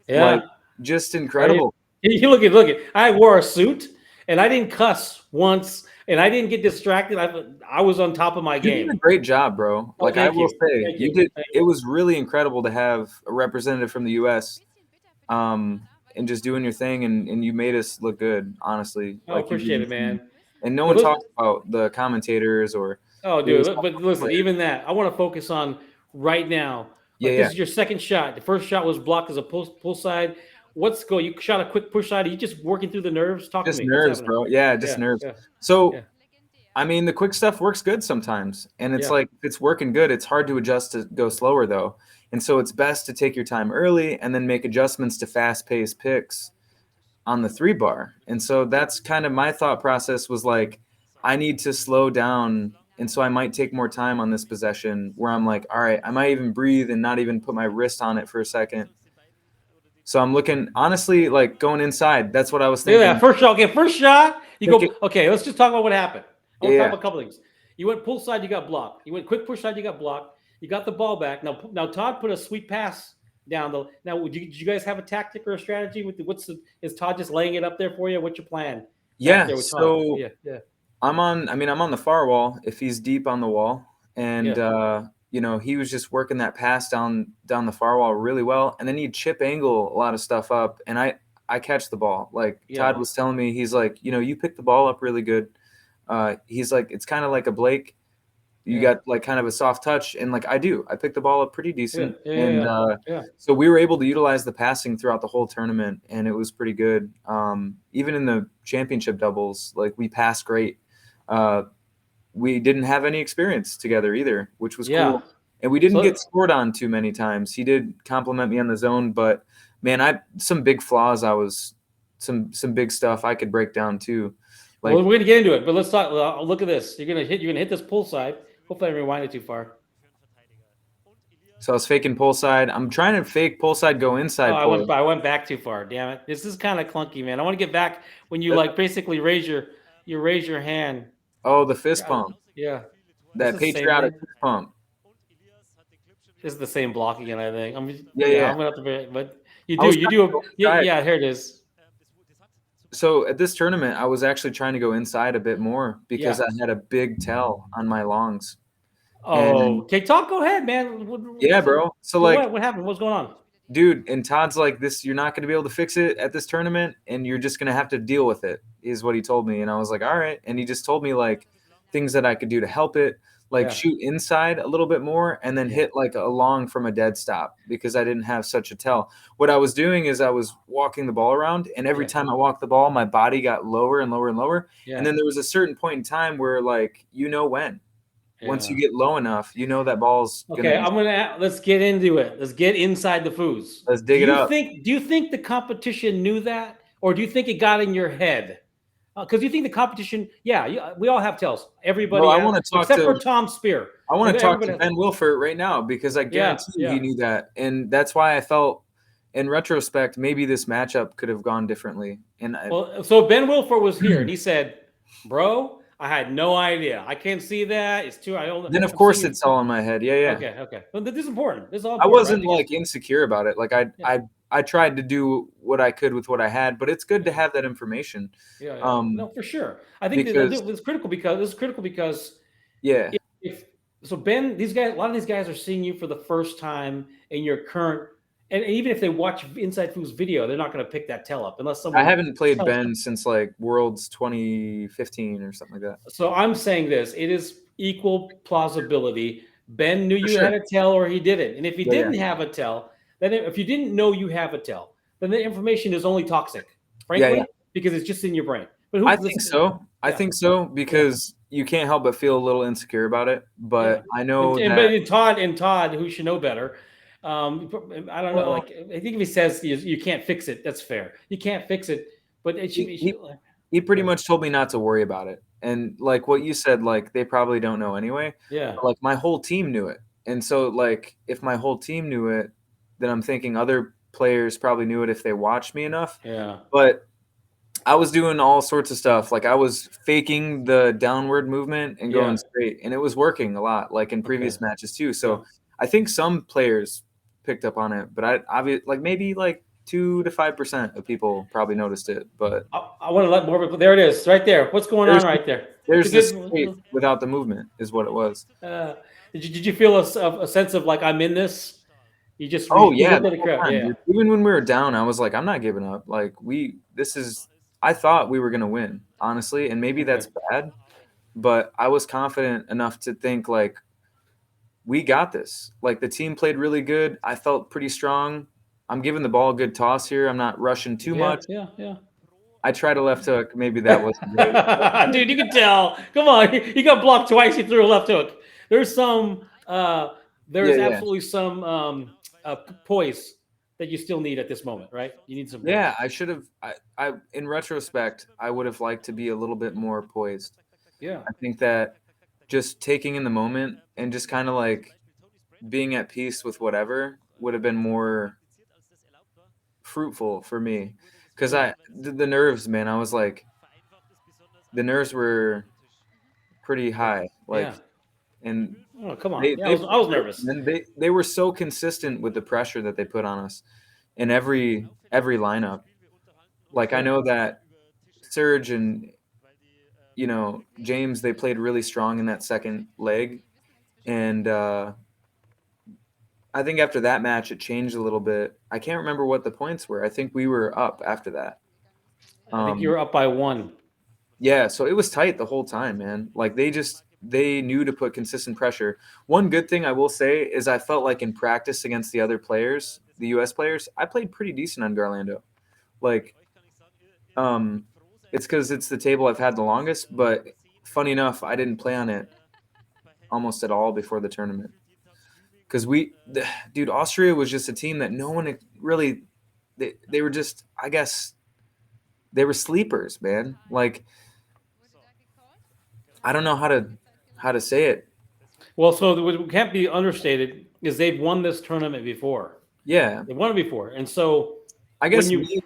like yeah. just Oh yeah. incredible. You look at. I wore a suit and I didn't cuss once, and I didn't get distracted. I was on top of my You did a game. great job, bro. Oh, Like, I will say, thank you you, did. thank It you. was really incredible to have a representative from the U.S. And just doing your thing, and you made us look good. Honestly, Oh, like you appreciate did. it, man. And no But one look, talks about the commentators or oh, really dude, stuff but on the listen, players. even that, I want to focus on right now. Yeah, Like this yeah. is your second shot. The first shot was blocked as a pull side. What's go? You shot a quick push side. Are you just working through the nerves? Talk to Just me. What's nerves, happening? bro. Yeah, just Yeah, nerves. yeah, So yeah, I mean, the quick stuff works good sometimes. And it's yeah, like, if it's working good, it's hard to adjust to go slower, though. And so it's best to take your time early and then make adjustments to fast paced picks on the 3 bar. And so that's kind of my thought process was like, I need to slow down. And so I might take more time on this possession where I'm like, all right, I might even breathe and not even put my wrist on it for a second. So I'm looking, honestly, like going inside. That's what I was Look at that thinking. first shot. Okay, first shot. You Pick it. go. Okay, let's just talk about what happened. I Yeah, want to talk yeah. about a couple things. You went pull side, you got blocked. You went quick push side, you got blocked. You got the ball back. Now Todd put a sweet pass down the. Now, did you guys have a tactic or a strategy with Is Todd just laying it up there for you? What's your plan back Yeah. there with Todd? So Yeah, yeah, I'm on the far wall if he's deep on the wall. And yeah, he was just working that pass down the far wall really well. And then he'd chip angle a lot of stuff up. And I catch the ball. Like yeah, Todd was telling me, he's like, you pick the ball up really good. He's like, it's kind of like a Blake. You yeah, got like kind of a soft touch, and like I do. I pick the ball up pretty yeah, decent. yeah, And yeah, yeah. so we were able to utilize the passing throughout the whole tournament, and it was pretty good. Even in the championship doubles, like we passed great. Uh, we didn't have any experience together either, which was Yeah. cool. And we didn't get So, scored on too many times. He did compliment me on the zone, but man, I some big flaws. I was some big stuff I could break down too. well, Like, we're gonna get into it, but let's talk. Look at this. You're gonna hit this pull side. Hopefully, I didn't rewind it too far. so I was faking pull side. I'm trying to fake pull side, go Oh, inside I pull. went back too far. Damn it! This is kind of clunky, man. I want to get back when you That- like basically raise your hand. Oh, the fist Yeah, pump, yeah. This that is the same patriotic thing. fist pump. This is the same block again. I think. Yeah, Yeah. yeah. I'm gonna have to. But I was you trying to do. go Yeah, inside. yeah. Here it is. So at this tournament, I was actually trying to go inside a bit more because Yeah. I had a big tell on my longs. Oh, And okay. Talk. Go ahead, man. yeah, bro. So So like, what? What happened? What's going on? dude, and Todd's like, this, you're not going to be able to fix it at this tournament, and you're just going to have to deal with it, is what he told me. And I was like, all right. And he just told me like things that I could do to help it, like Yeah. shoot inside a little bit more and then Yeah. hit like a long from a dead stop because I didn't have such a tell. What I was doing is I was walking the ball around, and every Yeah. time I walked the ball, my body got lower and lower and lower. And Yeah. then there was a certain point in time where like, when. Once you Yeah. get low enough, that ball's gonna Okay, let's get into it. Let's get inside the foods. let's dig it up. Do you think the competition knew that, or do you think it got in your head? Because you think the competition, yeah, we all have tells. Bro, Everybody has, except for Tom Spear. I want to talk Everybody to has. Ben Wilford right now because I Yeah, guarantee you he yeah. knew that. And that's why I felt in retrospect, maybe this matchup could have gone differently. And Well, so Ben Wilford was here, and he said, "Bro, I had no idea. I can't see that. It's too. I don't. then of I'm seeing course your." it's all in my head. Yeah, yeah. Okay, okay. Well, this is important. This is all I important, right? wasn't Because like insecure about it. Like yeah, I tried to do what I could with what I had, but it's good to yeah. have that information. Yeah, yeah. Um No, for sure. I think that because it's critical because this is critical because Yeah, if so Ben, these guys, a lot of these guys are seeing you for the first time in your current, and even if they watch Inside Food's video, they're not going to pick that tell up unless I someone haven't played tells them. Ben since like Worlds 2015 or something like that. So I'm saying this: it is equal plausibility. Ben knew For you had sure. a tell, or he didn't. And if he Yeah, yeah, didn't have a tell, then if you didn't know you have a tell, then the information is only toxic, yeah, yeah. frankly, because it's just in your brain. But I who? think Listen, so. I yeah, think so yeah. because you can't help but feel a little insecure about it. Yeah, But I and, know and but that. Todd, who should know better. I don't know. Well, Like I think if he says you can't fix it, that's fair. You can't fix it, but he, it should he he pretty yeah, much told me not to worry about it. And like what you said, like they probably don't know anyway. yeah, But like my whole team knew it. And so like if my whole team knew it, then I'm thinking other players probably knew it if they watched me enough. yeah, But I was doing all sorts of stuff. Like I was faking the downward movement and going yeah. straight, and it was working a lot, like in Okay, previous matches too. yeah. So I think some players picked up on it, but like maybe like 2 to 5% of people probably noticed it. But I want to let more people. There it is, right there. What's going on there's right there? It's a there's the straight good. without the movement is what it was. Did you feel a sense of like I'm in this? Oh You yeah, looked the at the whole crowd. time, Yeah, dude. Even when we were down, I was like, I'm not giving up. Like this is. I thought we were gonna win, honestly, and maybe okay. that's bad, but I was confident enough to think like we got this. Like the team played really good. I felt pretty strong. I'm giving the ball a good toss here. I'm not rushing too Yeah, much. yeah, yeah. I tried a left hook. Maybe that wasn't great. Dude, you can tell. Come on, he got blocked twice. He threw a left hook. There's some. Yeah, There's yeah. absolutely some poise that you still need at this moment, right? You need some Yeah, poise. I should have I in retrospect, I would have liked to be a little bit more poised. Yeah, I think that just taking in the moment and just kind of like being at peace with whatever would have been more fruitful for me because yeah, the nerves, man, I was like the nerves were pretty yeah, high, yeah. like, and Oh, come on. they Yeah, they I was played great, nervous. man. They were so consistent with the pressure that they put on us in every lineup. Like I Yeah, know that Serge and James, they played really strong in that second leg, and I think after that match it changed a little bit. I can't remember what the points were. I think we were up after that. I think you Um, were up by one. Yeah, so it was tight the whole time, man. Like they knew to put consistent pressure. One good thing I will say is I felt like in practice against the other players, the US players, I played pretty decent on Garlando. Like um it's cuz it's the table I've had the longest, but funny enough, I didn't play on it almost at all before the tournament. Cuz dude, Austria was just a team that no one really they were just, I guess, they were sleepers, man. Like I don't know how to say it. Well, so what can't be understated is they've won this tournament before. Yeah. They won it before, and so I when guess you me.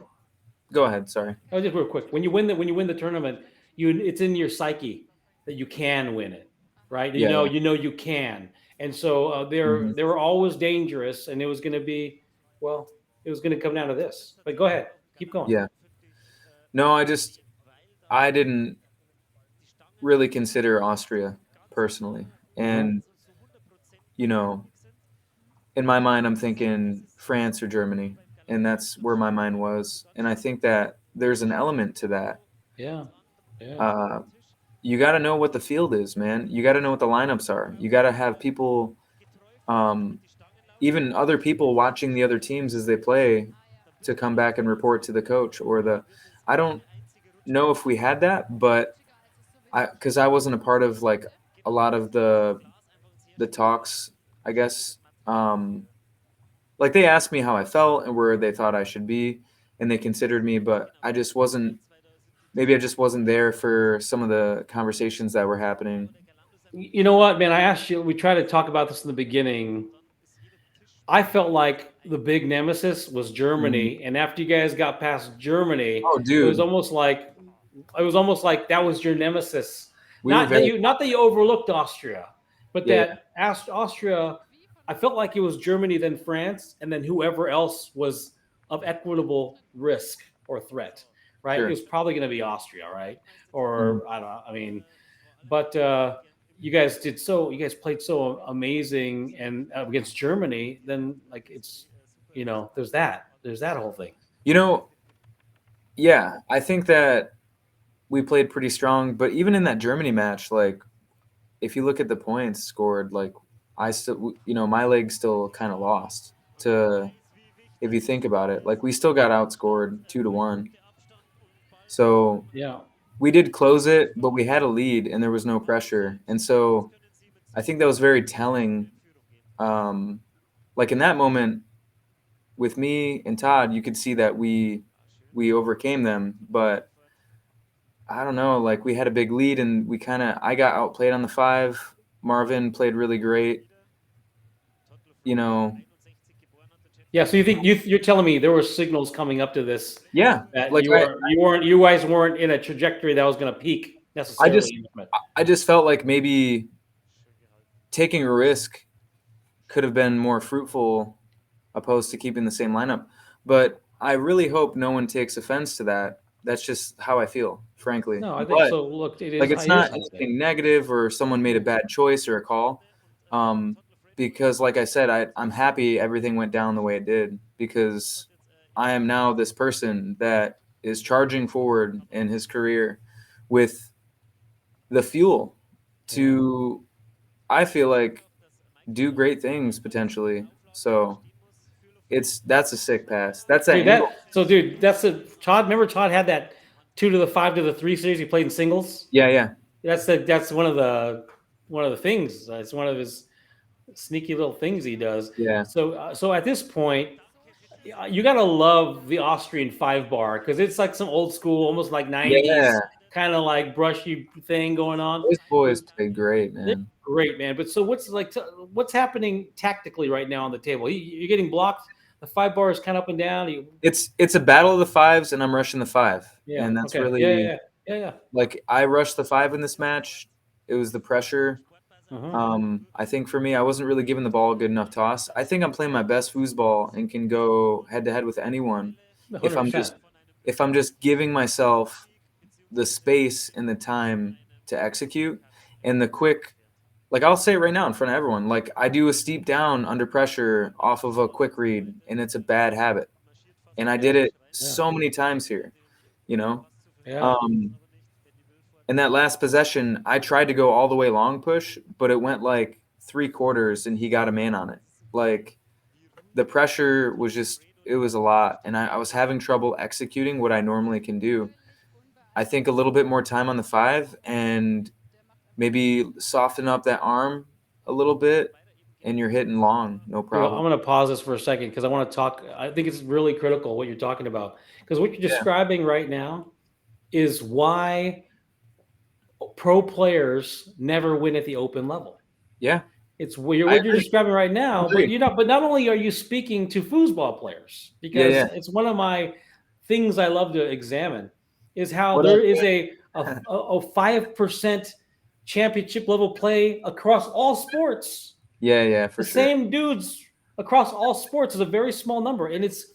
Go ahead. Sorry. just real quick, when you win the tournament, it's in your psyche that you can win it, right? Yeah. Yeah. You can, and so Mhm. they were always dangerous, and it was going to be well, it was going to come down to this. But go ahead, keep going. Yeah. No, I didn't really consider Austria personally, Uh-huh. and you know, in my mind, I'm thinking France or Germany, and that's where my mind was. And I think that there's an element to that. Yeah, yeah, Uh, you got to know what the field is, man. You got to know what the lineups are. You got to have people, um, even other people watching the other teams as they play, to come back and report to the coach or the. I don't know if we had that, but because I wasn't a part of like a lot of the talks, I guess. Like they asked me how I felt and where they thought I should be, and they considered me, but I just wasn't. Maybe I just wasn't there for some of the conversations that were happening. You know what, man? I asked you. We tried to talk about this in the beginning. I felt like the big nemesis was Mhm. Germany, and after you guys got past Germany, Oh, it was dude, almost like that was your nemesis. we were very. Not that you overlooked Austria, but Yeah, yeah, that Austria. I felt like it was Germany, then France, and then whoever else was of equitable risk or threat. Right? It sure. was probably going to be Austria, right? Mhm. Or I don't know. I mean, but you guys played so amazing and against Germany, then like it's there's that whole thing. You know, yeah, I think that we played pretty strong, but even in that Germany match, like if you look at the points scored, like I still, my leg still kind of lost to, if you think about it, like we still got outscored 2-1. So Yeah. we did close it, but we had a lead and there was no pressure. And so I think that was very telling. Like in that moment with me and Todd, you could see that we overcame them, but I don't know, like we had a big lead and I got outplayed on the 5. Marvin played really great. You know, Yeah. So you think you're telling me there were signals coming up to this yeah, that like you guys weren't in a trajectory that was going to peak I just necessarily. I just felt like maybe taking a risk could have been more fruitful opposed to keeping the same lineup. But I really hope no one takes offense to that. That's just how I feel, frankly. No, I think But so. Look, like it it's is not how you think. anything negative or someone made a bad choice or a call. Um, because like I said, I'm happy everything went down the way it did because I am now this person that is charging forward in his career with the fuel to, I feel like, do great things potentially. So that's a sick pass. That's that angle. Dude, that's a Todd. Remember Todd had that 2 to the 5 to the 3 series he played in singles. Yeah, yeah, That's one of the things. It's one of his sneaky little things he does. yeah, So at this point, you gotta love the Austrian 5 bar because it's like some old school, almost like yeah. '90s kind of like brushy thing going on. Those boys played great, They're man. great, man. But so what's happening tactically right now on the table? You're getting blocked. The 5 bar is kind of up and down. It's a battle of the 5s, and I'm rushing the 5, Yeah. and that's Okay. Yeah. really Yeah. Yeah. Yeah. like I rushed the 5 in this match. It was the pressure. Uh-huh. I think for me, I wasn't really giving the ball a good enough toss. I think I'm playing my best foosball and can go head to head with anyone if I'm 100%. just giving myself the space and the time to execute and the quick. Like I'll say it right now in front of everyone. Like I do a steep down under pressure off of a quick read, and it's a bad habit. And I did Yeah. it Yeah. so many times here, you know. Yeah. Um, in that last possession, I tried to go all the way long push, but it went like 3/4, and he got a man on it. Like the pressure was just, it was a lot, and I was having trouble executing what I normally can do. I think a little bit more time on the 5 and maybe soften up that arm a little bit, and you're hitting long, no I'm problem. going to pause this for a second because I want to talk. I think it's really critical what you're talking about because what you're Yeah, describing right now is why pro players never win at the open level. yeah, It's I what you're agree. describing right I now, but agree. you're not. But not only are you speaking to foosball players, Yeah, because yeah. it's one of my things I love to examine, is how What up? there is a 5% championship level play across all sports. Yeah, yeah, for The sure. same dudes across all sports is a very small number, and it's.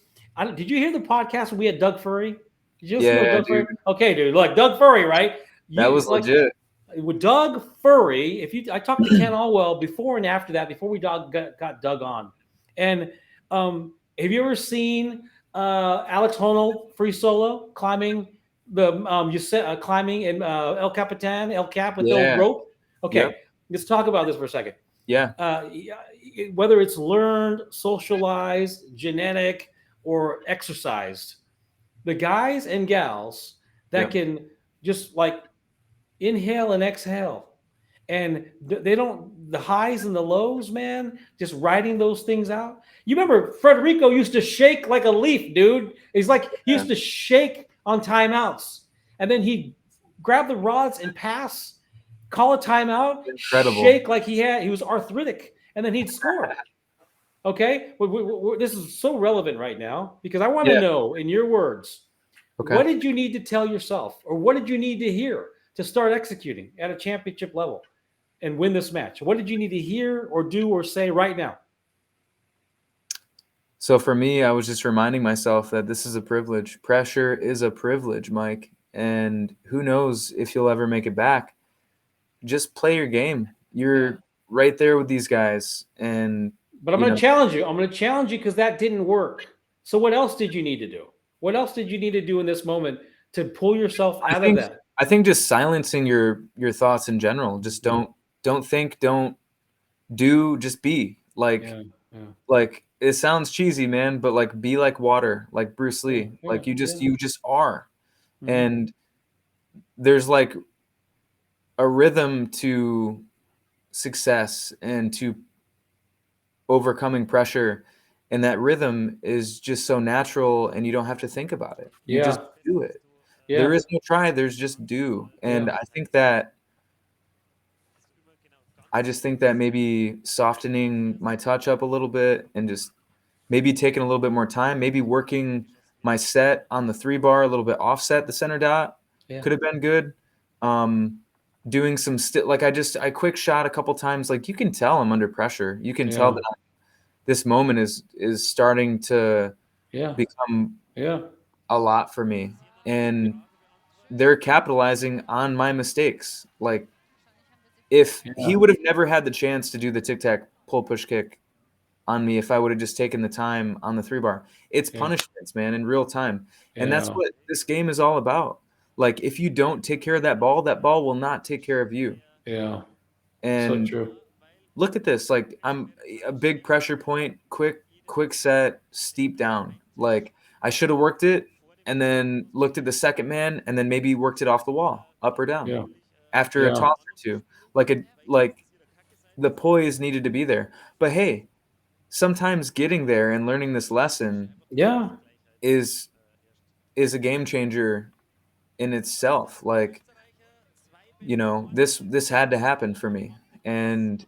Did you hear the podcast when we had Doug Furry? Did you listen to Yeah, Doug dude, Furry? Okay, dude, look, Doug Furry, right? that You was like legit. with Doug Furry. I talked to Ken Allwell before and after that, before we got Doug on, and have you ever seen Alex Honnold free solo climbing climbing in El Capitan, El Cap with no Yeah, rope? yep, Okay, let's talk about this for a second. yeah, Whether it's learned, socialized, genetic, or exercised, the guys and gals that yep. can just like inhale and exhale and they don't the highs and the lows, man, just writing those things out. You remember Federico used to shake like a leaf, dude. He's like he Yeah. used to shake on timeouts and then he'd grab the rods and pass, call a timeout, Incredible. shake like he was arthritic, and then he'd score. Okay, this is so relevant right now because I want to Yeah. know, in your words, Okay. what did you need to tell yourself, or what did you need to hear to start executing at a championship level and win this match? What did you need to hear, or do, or say right now? So for me, I was just reminding myself that this is a privilege. Pressure is a privilege, Mike, and who knows if you'll ever make it back. Just play your game. Yeah. you're right there with these guys, and But I'm going to challenge you. I'm going to challenge you because that didn't work. So what else did you need to do? What else did you need to do in this moment to pull yourself I out of think that? I think just silencing your thoughts in general. Just Yeah. don't think, don't do, just be. Yeah. Yeah. Like it sounds cheesy, man, but like be like water, like Bruce Yeah. Lee. Yeah. Like you Yeah. just are. Hmm. And there's like a rhythm to success and to overcoming pressure, and that rhythm is just so natural and you don't have to think about it. You just Yeah. do it. There Yeah. is no try, there's just do. Yeah. And I just think that maybe softening my touch up a little bit and just maybe taking a little bit more time, maybe working my set on the 3 bar a little bit offset the center dot Yeah. could have been good. Um, doing some like I quick shot a couple times. Like you can tell I'm under pressure. You can tell Yeah. that this moment is starting to Yeah. become Yeah. a lot for me, and they're capitalizing on my mistakes. Like if he Yeah. would have never had the chance to do the tic tac pull push kick on me if I would have just taken the time on the 3 bar. It's Yeah. punishments, man, in real time. And that's Yeah. what this game is all about. Like if you don't take care of that ball will not take care of you. Yeah. So And true. look at this. Like I'm a big pressure point, quick set, steep down. Like I should have worked it and then looked at the second man and then maybe worked it off the wall, up or down, Yeah. after a Yeah. toss or two. Like the poise needed to be there. But hey, sometimes getting there and learning this lesson Yeah. is a game changer in itself. Like, this had to happen for me. And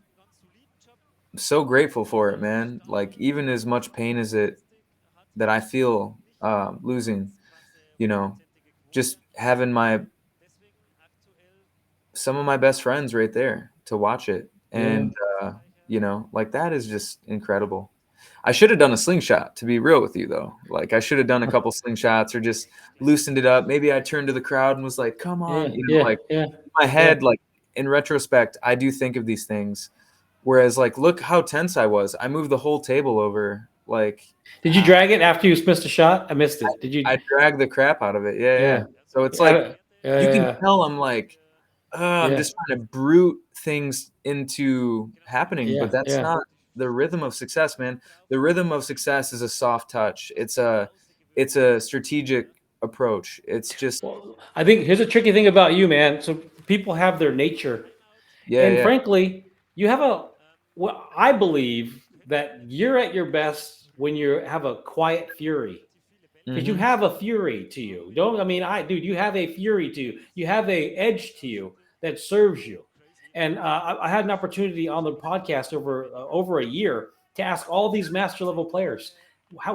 I'm so grateful for it, man. Like even as much pain as it that I feel losing, you know, just having my some of my best friends right there to watch it. Yeah. And like that is just incredible. I should have done a slingshot, to be real with you, though. Like I should have done a couple slingshots or just loosened it up. Maybe I turned to the crowd and was like, "Come Yeah. on," Yeah. like Yeah. in my Yeah. head. Like in retrospect, I do think of these things. Whereas, like, look how tense I was. I moved the whole table over. Like, Did you how drag it after you missed a shot? I missed it. Did you? I dragged the crap out of it. Yeah, yeah. Yeah. So it's like Yeah. you can Yeah. tell I'm like, I'm Yeah. just trying to brute things into happening, but Yeah. that's Yeah. not the rhythm of success, man. The rhythm of success is a soft touch. It's a strategic approach. It's just Well, I think here's a tricky thing about you, man. So people have their nature, yeah, and yeah. frankly, you have a. Well, I believe that you're at your best when you have a quiet fury, because you Mhm. have a fury to you. Don't I mean dude? You have a fury to you. You have a edge to you that serves you. And I had an opportunity on the podcast over a year to ask all these master level players,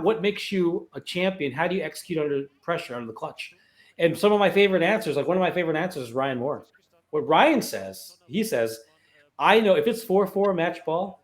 what makes you a champion? How do you execute under pressure, under the clutch? And some of my favorite answers, like one of my favorite answers, is Ryan Moore. What Ryan says, he says, I know if it's 4-4 match ball,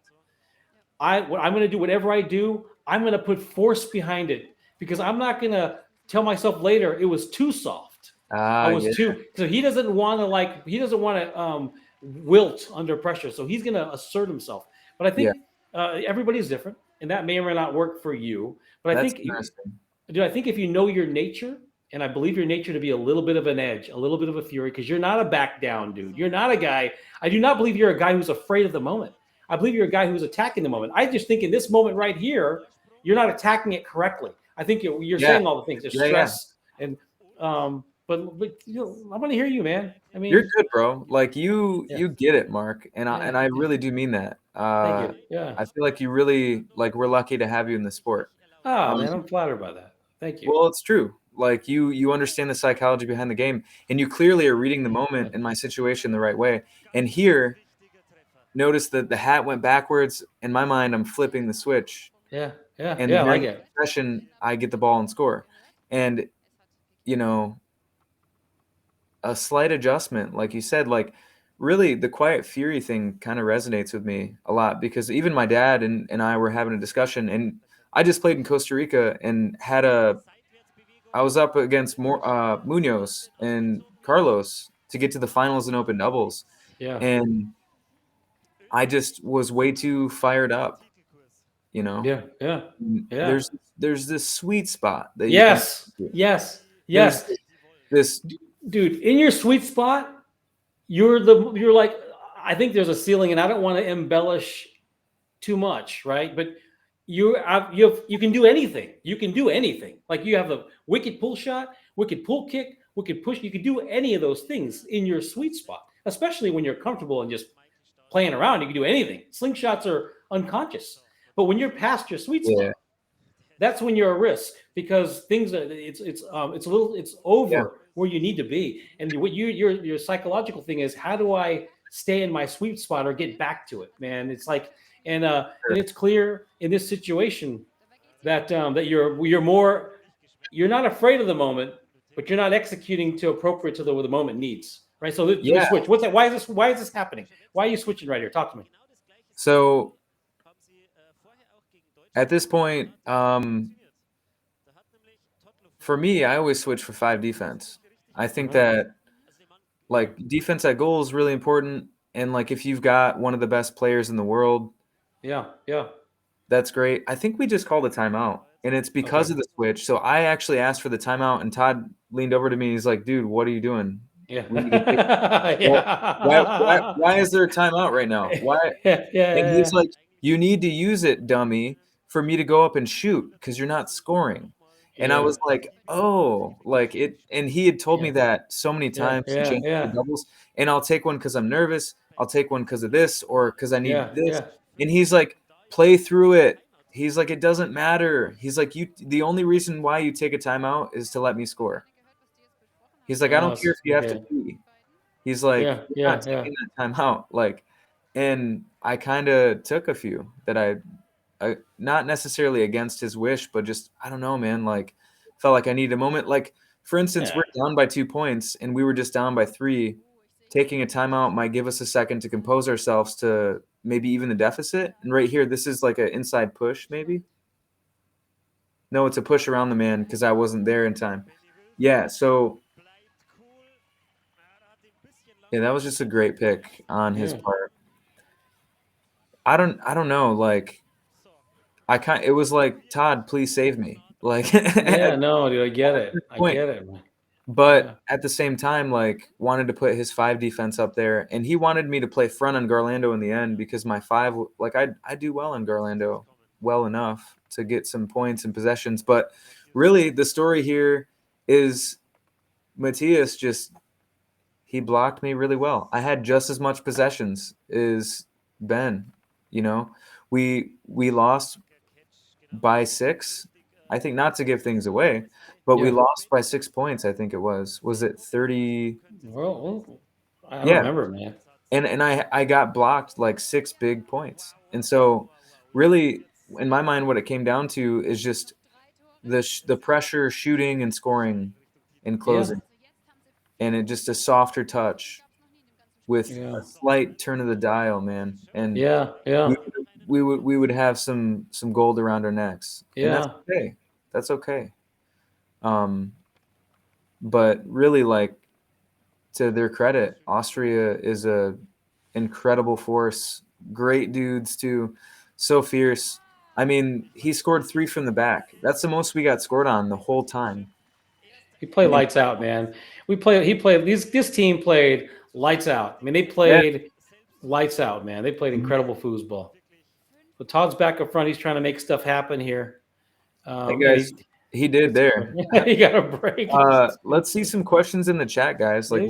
I'm going to do whatever I do. I'm going to put force behind it because I'm not going to tell myself later it was too soft. I Ah, was yeah, too. So he doesn't want to wilt under pressure. So he's going to assert himself. But I yeah. think everybody's different, and that may or may not work for you. But I That's think, interesting. dude, I think if you know your nature, and I believe your nature to be a little bit of an edge, a little bit of a fury, because you're not a back down dude. You're not a guy. I do not believe you're a guy who's afraid of the moment. I believe you're a guy who's attacking the moment. I just think in this moment right here, you're not attacking it correctly. I think you're Yeah, saying all the things. There's yeah, yeah. stress and but I want to hear you, man. I You're mean, good, bro. Like you yeah, you get it, Mark, and I yeah, and I yeah. really do mean that. Thank you. Yeah. I feel like you really like we're lucky to have you in the sport. Ah, Um, man, I'm flattered by that. Thank you. well, it's true. Like you understand the psychology behind the game, and you clearly are reading the Yeah, moment in my situation the right way. And here, notice that the hat went backwards. In my mind, I'm flipping the switch, yeah, yeah, and yeah. I during like the it. possession, I get the ball and score. And you know, a slight adjustment, like you said, like really the quiet fury thing kind of resonates with me a lot because even my dad and I were having a discussion, and I just played in Costa Rica and I was up against Munoz and Carlos to get to the finals in open doubles, Yeah, and I just was way too fired up, you know. Yeah, yeah, yeah. There's this sweet spot that you can. Yes, yes, There's yes. this. Dude, in your sweet spot, you're like, I think there's a ceiling, and I don't want to embellish too much, right? But you can do anything. You can do anything. Like you have a wicked pull shot, wicked pull kick, wicked push. You can do any of those things in your sweet spot, especially when you're comfortable and just playing around. You can do anything. Slingshots are unconscious, but when you're past your sweet Yeah, spot, that's when you're a risk because things are it's a little it's yeah, over where you need to be. And what your psychological thing is, how do I stay in my sweet spot or get back to it, man? It's like, and it's clear in this situation that that you're not afraid of the moment, but you're not executing to appropriate to the moment needs, right? So the yeah. switch, what's that? Why is this happening? Why are you switching right here? Talk to me. So at this point, for me, I always switch for 5 defense. I think Uh-huh. that like defense at goal is really important, and like if you've got one of the best players in the world, Yeah, yeah. that's great. I think we just called a timeout, and it's because Okay. of the switch. So I actually asked for the timeout, and Todd leaned over to me. He's like, "Dude, what are you doing? Yeah. We need to take Well, Yeah. why is there a timeout right now? Why?" Yeah, And he's yeah, like, "You need to use it, dummy, for me to go up and shoot because you're not scoring." And I yeah, was like, "Oh, like it." And he had told me yeah, that so many yeah, times in yeah, championship yeah, doubles. And I'll take one because I'm nervous. I'll take one because of this or because I need yeah, this. yeah. And he's like, "Play through it." He's like, "It doesn't matter." He's like, "You. The only reason why you take a timeout is to let me score." He's like, "I don't care if you have to Yeah, pee." He's like, yeah, "You're not yeah, yeah, taking that time out." Like, and I kind of took a few that not necessarily against his wish, but just I don't know, man. Like, felt like I needed a moment. Like, for instance, yeah. we're down by 2 points and we were just down by three. Taking a timeout might give us a second to compose ourselves to maybe even the deficit. And right here, this is like an inside push, maybe. No, it's a push around the man because I wasn't there in time. Yeah, so yeah, that was just a great pick on his Yeah. part. I don't know. Like it was like Todd, please save me. Like at Yeah, no, dude, I get this it. I point, get it, man. Yeah. but at the same time, like wanted to put his 5 defense up there, and he wanted me to play front on Garlando in the end because my 5, like I do well on Garlando, well enough to get some points and possessions. But really, the story here is Matthias just he blocked me really well. I had just as much possessions as Ben. You know, we lost by 6. I think not to give things away, but we Yeah. lost by 6 points. I think it was. Was it 30? Well, I don't Yeah, remember, man. and I got blocked like 6 big points, and so really in my mind, what it came down to is just the pressure, shooting, and scoring, and Yeah. closing, and it just a softer touch with Yeah. a slight turn of the dial, man, and Yeah. Yeah. we would have some gold around our necks, and that's Yeah. okay. That's okay. Um, but really, like to their credit, Austria is a incredible force. Great dudes too, so fierce. I mean, he scored 3 from the back. That's the most we got scored on the whole time. He played And lights out, man. He played this team played lights out. I mean, they yeah, played lights out, man. They played mhm. incredible foosball. But Todd's back up front. He's trying to make stuff happen here. Hey And guys, he did there. he got a break. Let's see some questions in the chat, guys. Like, Yeah.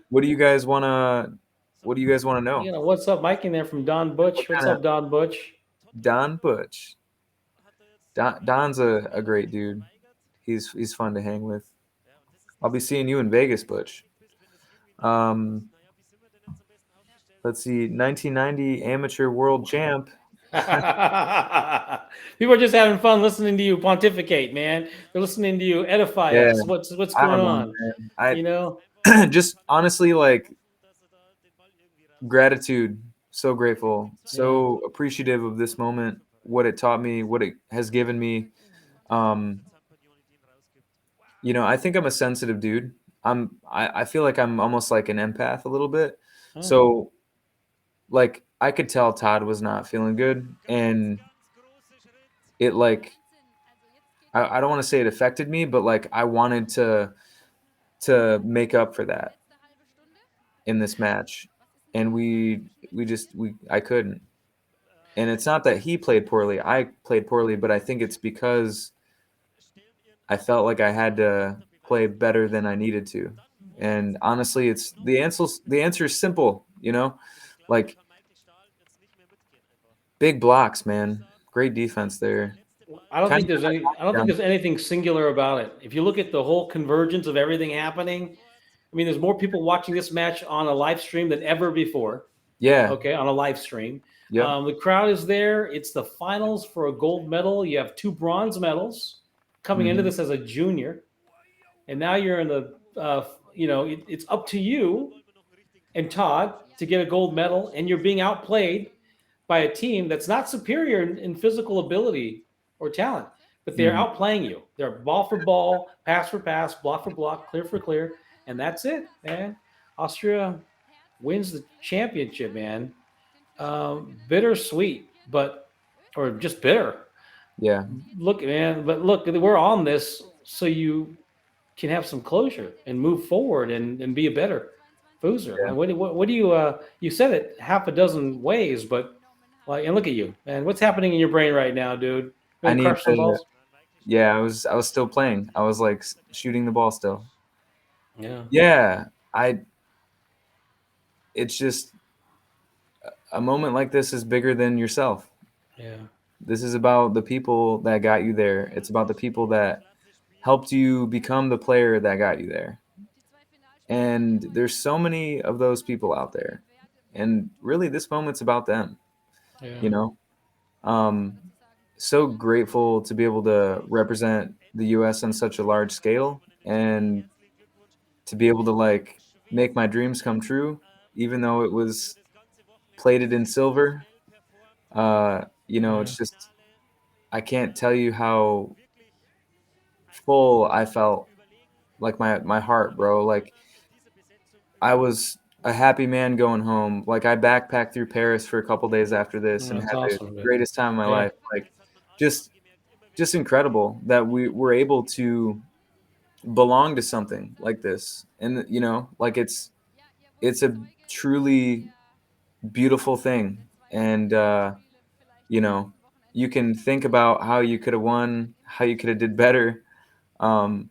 what do you guys wanna, what do you guys wanna know? What's up, Mike? In there from Don What Butch. What's kind of up, Don Butch? Don Butch? Don's a great dude. He's fun to hang with. I'll be seeing you in Vegas, Butch. Um, let's see, 1990 amateur world champ. People are just having fun listening to you pontificate, man. They're listening to you edify Yeah, us. What's I going don't know, on? man. You know? I just honestly like gratitude. So grateful, Yeah. so appreciative of this moment. What it taught me, what it has given me. Um, I think I'm a sensitive dude. I feel like I'm almost like an empath a little bit. Huh. So like I could tell Todd was not feeling good, and it like I don't want to say it affected me, but like I wanted to make up for that in this match, and we just we I couldn't. And it's not that he played poorly. I played poorly, but I think it's because I felt like I had to play better than I needed to. And honestly, it's the answer is simple, like big blocks, man. Great defense there. Kind of I don't think down. there's anything singular about it. If you look at the whole convergence of everything happening, I mean, there's more people watching this match on a live stream than ever before. Yeah. Okay, on a live stream. Yep. The crowd is there. It's the finals for a gold medal. You have 2 bronze medals coming into Hmm. this as a junior, and now you're in the. It's up to you and Todd to get a gold medal, and you're being outplayed by a team that's not superior in physical ability or talent, but they're Hmm. outplaying you. They're ball for ball, pass for pass, block for block, clear for clear, and that's it, man. Austria wins the championship, man. Bittersweet, but or just bitter. Yeah. Look, man, but look, we're on this so you can have some closure and move forward and be a better Boozer. Yeah. What do you you said it half a dozen ways, but like, and look at you, man. What's happening in your brain right now, dude? You I gonna need crush some to. balls? Yeah, I was still playing. I was like shooting the ball still. Yeah, Yeah. I. It's just a moment like this is bigger than yourself. yeah, This is about the people that got you there. It's about the people that helped you become the player that got you there. And there's so many of those people out there. And really, this moment's about them, yeah, you know? Um, so grateful to be able to represent the US on such a large scale and to be able to like make my dreams come true, even though it was plated in silver. yeah, It's just, I can't tell you how full I felt, like my heart, bro. Like I was a happy man going home. Like I backpacked through Paris for a couple days after this and that's had the awesome, dude. greatest time of my Yeah, life. Like just just incredible that we were able to belong to something like this. And like it's a truly beautiful thing. And you know, you can think about how you could have won, how you could have did better. Um,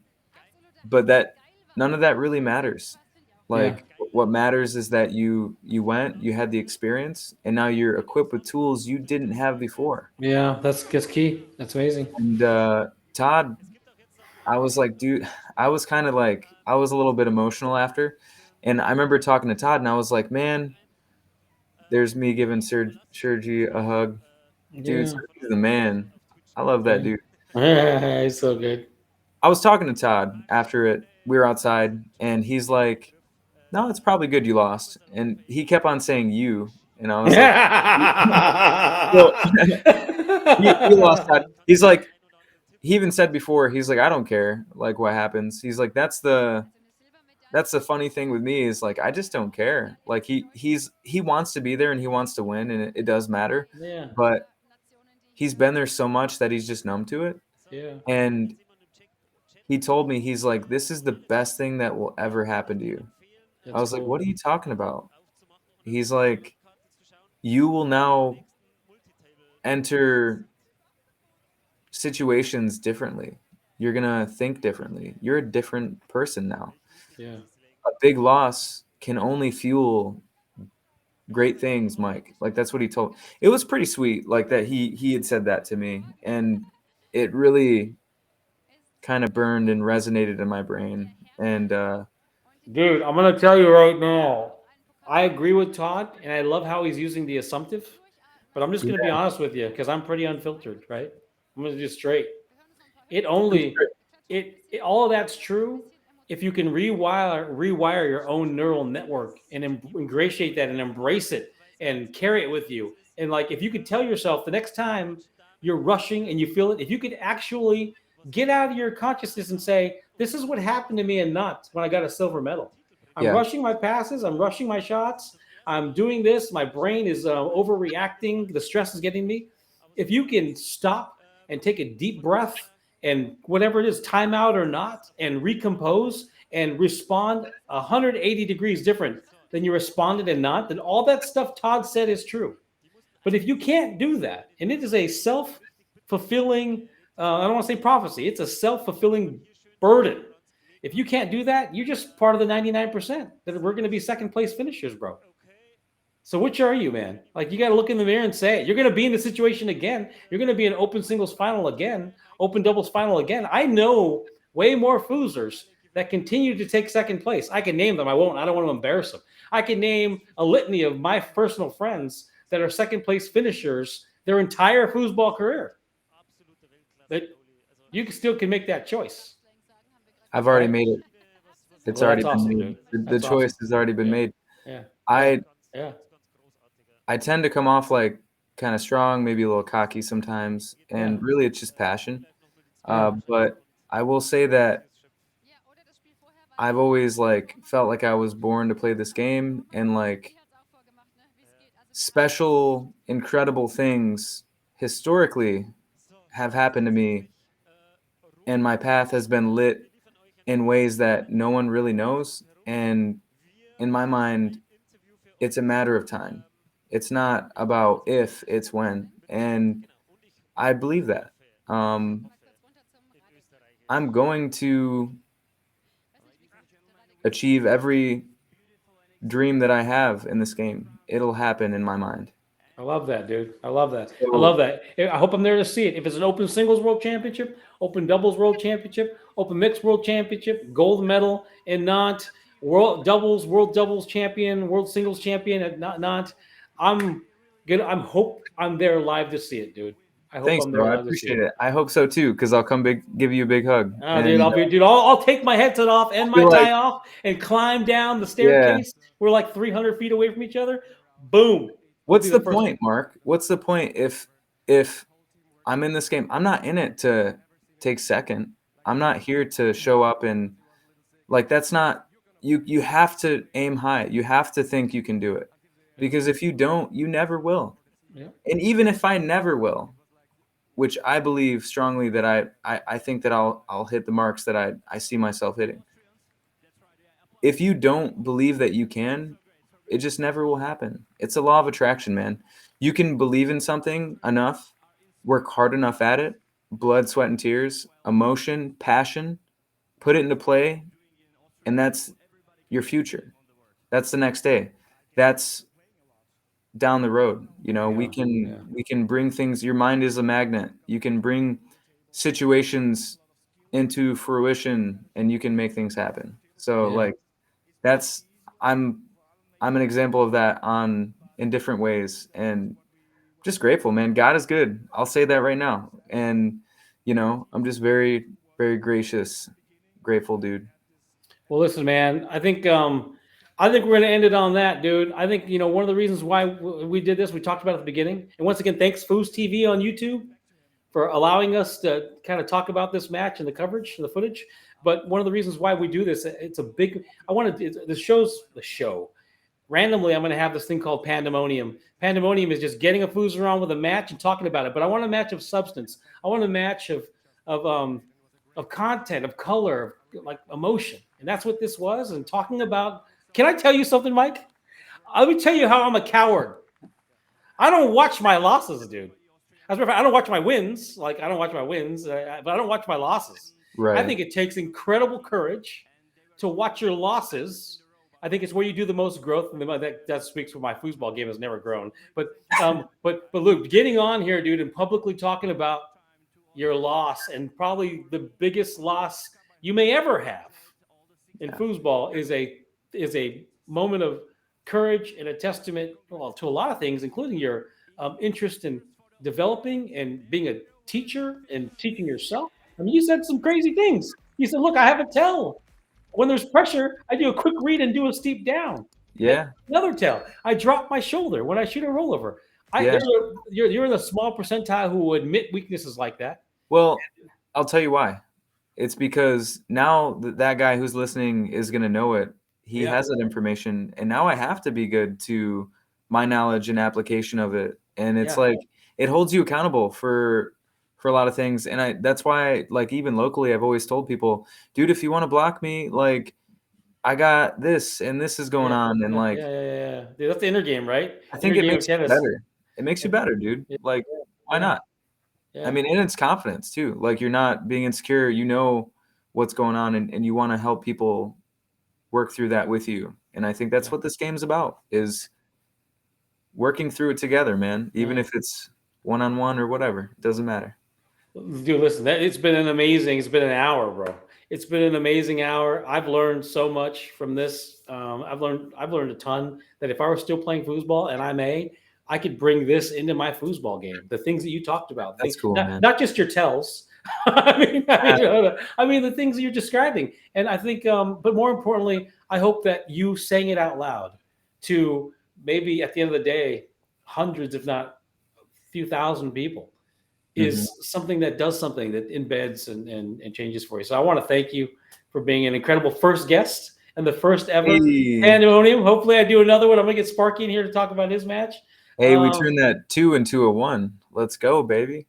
but that none of that really matters. yeah, Like what matters is that you went, you had the experience, and now you're equipped with tools you didn't have before. yeah. That's key. That's amazing. And Todd, I was like, dude, I was kind of like I was a little bit emotional after, and I remember talking to Todd, and I was like, man, there's me giving Sergi a hug, dude. Yeah, Sergi's the man. I love that yeah. dude. It's so good. I was talking to Todd after it. We were outside, and he's like, "No, it's probably good you lost." And he kept on saying "you," and I was like, "Well, you lost, Todd." He's like, he even said before, he's like, "I don't care, like what happens." He's like, "That's the funny thing with me is like I just don't care. Like he wants to be there and he wants to win, and it does matter, Yeah, but he's been there so much that he's just numb to it." yeah. And he told me, he's like, "This is the best thing that will ever happen to you." I That's was like, cool. "What are you talking about?" He's like, "You will now enter situations differently. You're gonna think differently. You're a different person now. Yeah. A big loss can only fuel great things, Mike." Like that's what he told. It was pretty sweet, like that he had said that to me, and it really kind of burned and resonated in my brain. And Dude, I'm gonna tell you right now. I agree with Todd, and I love how he's using the assumptive. But I'm just gonna be yeah, honest with you because I'm pretty unfiltered, right? I'm gonna do straight. It shoot only straight. it all of that's true if you can rewire your own neural network and ingratiate that and embrace it and carry it with you. And like if you could tell yourself the next time you're rushing and you feel it, if you could actually get out of your consciousness and say, "This is what happened to me in Nuts when I got a silver medal. I'm Yeah, rushing my passes, I'm rushing my shots, I'm doing this. My brain is overreacting. The stress is getting me. If you can stop and take a deep breath and whatever it is, timeout or not, and recompose and respond 180 degrees different than you responded and not, then all that stuff Todd said is true. But if you can't do that, and it is a self fulfilling, I don't want to say prophecy, it's a self fulfilling burden. If you can't do that, you're just part of the 99% that we're going to be second place finishers, bro. So which are you, man? Like, you got to look in the mirror and say it. You're going to be in the situation again. You're going to be in open singles final again, open doubles final again. I know way more foozers that continue to take second place. I can name them. I won't. I don't want to embarrass them. I can name a litany of my personal friends that are second place finishers their entire foosball career. That you still can make that choice. I've already made it. It's Well, already that's been awesome, made. dude. The That's choice awesome. has already been Yeah. made. Yeah. I Yeah. I tend to come off like kind of strong, maybe a little cocky sometimes, and Yeah. really it's just passion. Yeah. But I will say that I've always like felt like I was born to play this game, and like special, incredible things historically have happened to me, and my path has been lit in ways that no one really knows. And in my mind, it's a matter of time. It's not about if, it's when. And I believe that. Um, I'm going to achieve every dream that I have in this game. It'll happen in my mind. I love that, dude. I love that. I love So, that. I hope I'm there to see it. If it's an open singles world championship, open doubles world championship, open mixed world championship, gold medal and not world doubles champion, world singles champion at not. I'm good. I'm hope I'm there live to see it, dude. I hope thanks, I'm there bro. I live to see appreciate it. it. I hope so too, because I'll come give you a big hug. Oh, dude, And I'll take my headset off and I my feel like, tie off and climb down the yeah. staircase. We're like 300 feet away from each other. Boom. I'll be What's the the first. point, Mark? What's the point if I'm in this game? I'm not in it to take second. I'm not here to show up and like that's not you have to aim high. You have to think you can do it. Yeah. Because if you don't, you never will. Yeah. And even if I never will, which I believe strongly that I think that I'll hit the marks that I see myself hitting. If you don't believe that you can, it just never will happen. It's a law of attraction, man. You can believe in something enough, work hard enough at it, blood, sweat, and tears, emotion, passion, put it into play, and that's your future. That's the next day. That's down the road. You know, we Yeah. can Yeah. we can bring things. Your mind is a magnet. You can bring situations into fruition, and you can make things happen. So Yeah. like that's I'm I'm an example of that on in different ways, and just grateful, man. God is good. I'll say that right now. And I'm just very, very gracious, grateful dude. Well, listen, man. I think we're gonna end it on that, dude. I think one of the reasons why we did this, we talked about at the beginning, and once again, thanks Foos TV on YouTube for allowing us to kind of talk about this match and the coverage and the footage. But one of the reasons why we do this, it's a big. I want to. The show. Randomly, I'm going to have this thing called Pandemonium. Pandemonium is just getting a foozer on with a match and talking about it. But I want a match of substance. I want a match of um of content, of color, like emotion, and that's what this was. And talking about. Can I tell you something, Mike? Let me tell you how I'm a coward. I don't watch my losses, dude. As a matter of fact, I don't watch my wins. Like, I don't watch my wins, but I don't watch my losses. I Right. think it takes incredible courage to watch your losses. I think it's where you do the most growth, and that speaks for my foosball game has never grown. But Luke, getting on here, dude, and publicly talking about your loss and probably the biggest loss you may ever have in Yeah. foosball is a moment of courage and a testament, well, to a lot of things, including your interest in developing and being a teacher and teaching yourself. I mean, you said some crazy things. You said, "Look, I have a tell. When there's pressure, I do a quick read and do a steep down." And Yeah. another tell, I drop my shoulder when I shoot a rollover. Yeah. You're in the small percentile who will admit weaknesses like that. Well, I'll tell you why. It's because now that guy who's listening is going to know it. he Yeah. has that information, and now I have to be good to my knowledge and application of it. And it's Yeah. like it holds you accountable for a lot of things. And that's why, like, even locally, I've always told people, dude, if you want to block me, like, I got this and this is going Yeah. on, and Yeah. like Yeah. Yeah. Yeah. Dude, that's the inner game, right? I think Inner it game of makes you tennis. better. It makes you Yeah. better, dude. Yeah. Like, why Yeah. not? I Yeah. mean, and it's confidence too. Like, you're not being insecure. You know what's going on, and you want to help people work through that with you. And I think that's Yeah. what this game's about, is working through it together, man. Even Yeah. if it's one-on-one or whatever, it doesn't matter. Dude, listen, it's been an amazing, it's been an hour, bro. It's been an amazing hour. I've learned so much from this. I've learned a ton that if I were still playing foosball, and I could bring this into my foosball game. The things that you talked about, That's cool, man. not just your tells. I mean, the things that you're describing. And I think, but more importantly, I hope that you saying it out loud to maybe at the end of the day, hundreds, if not a few thousand people, Mhm. is something that does something that embeds and changes for you. So I want to thank you for being an incredible first guest and the first ever Hey, Pandemonium. Hopefully I do another one. I'm going to get Sparky in here to talk about his match. hey, we turned that 2 into a 1. Let's go, baby.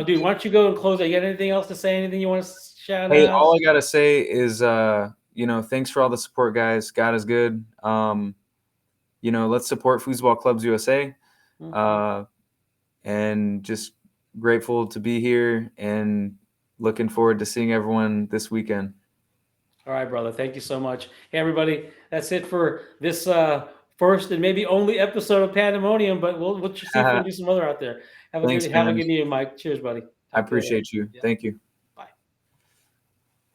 Dude, why don't you go and close it? You got anything else to say? Anything you want to shout Hey, out? all I gotta say is, thanks for all the support, guys. God is good. Let's support Foosball Clubs USA, and just grateful to be here and looking forward to seeing everyone this weekend. All right, brother. Thank you so much. Hey, everybody. That's it for this first and maybe only episode of Pandemonium, but we'll see if we can do some other out there. Have a Thanks, good man. meeting, Mike. Cheers, buddy. I Talk to you later. appreciate you. Yeah. Thank you.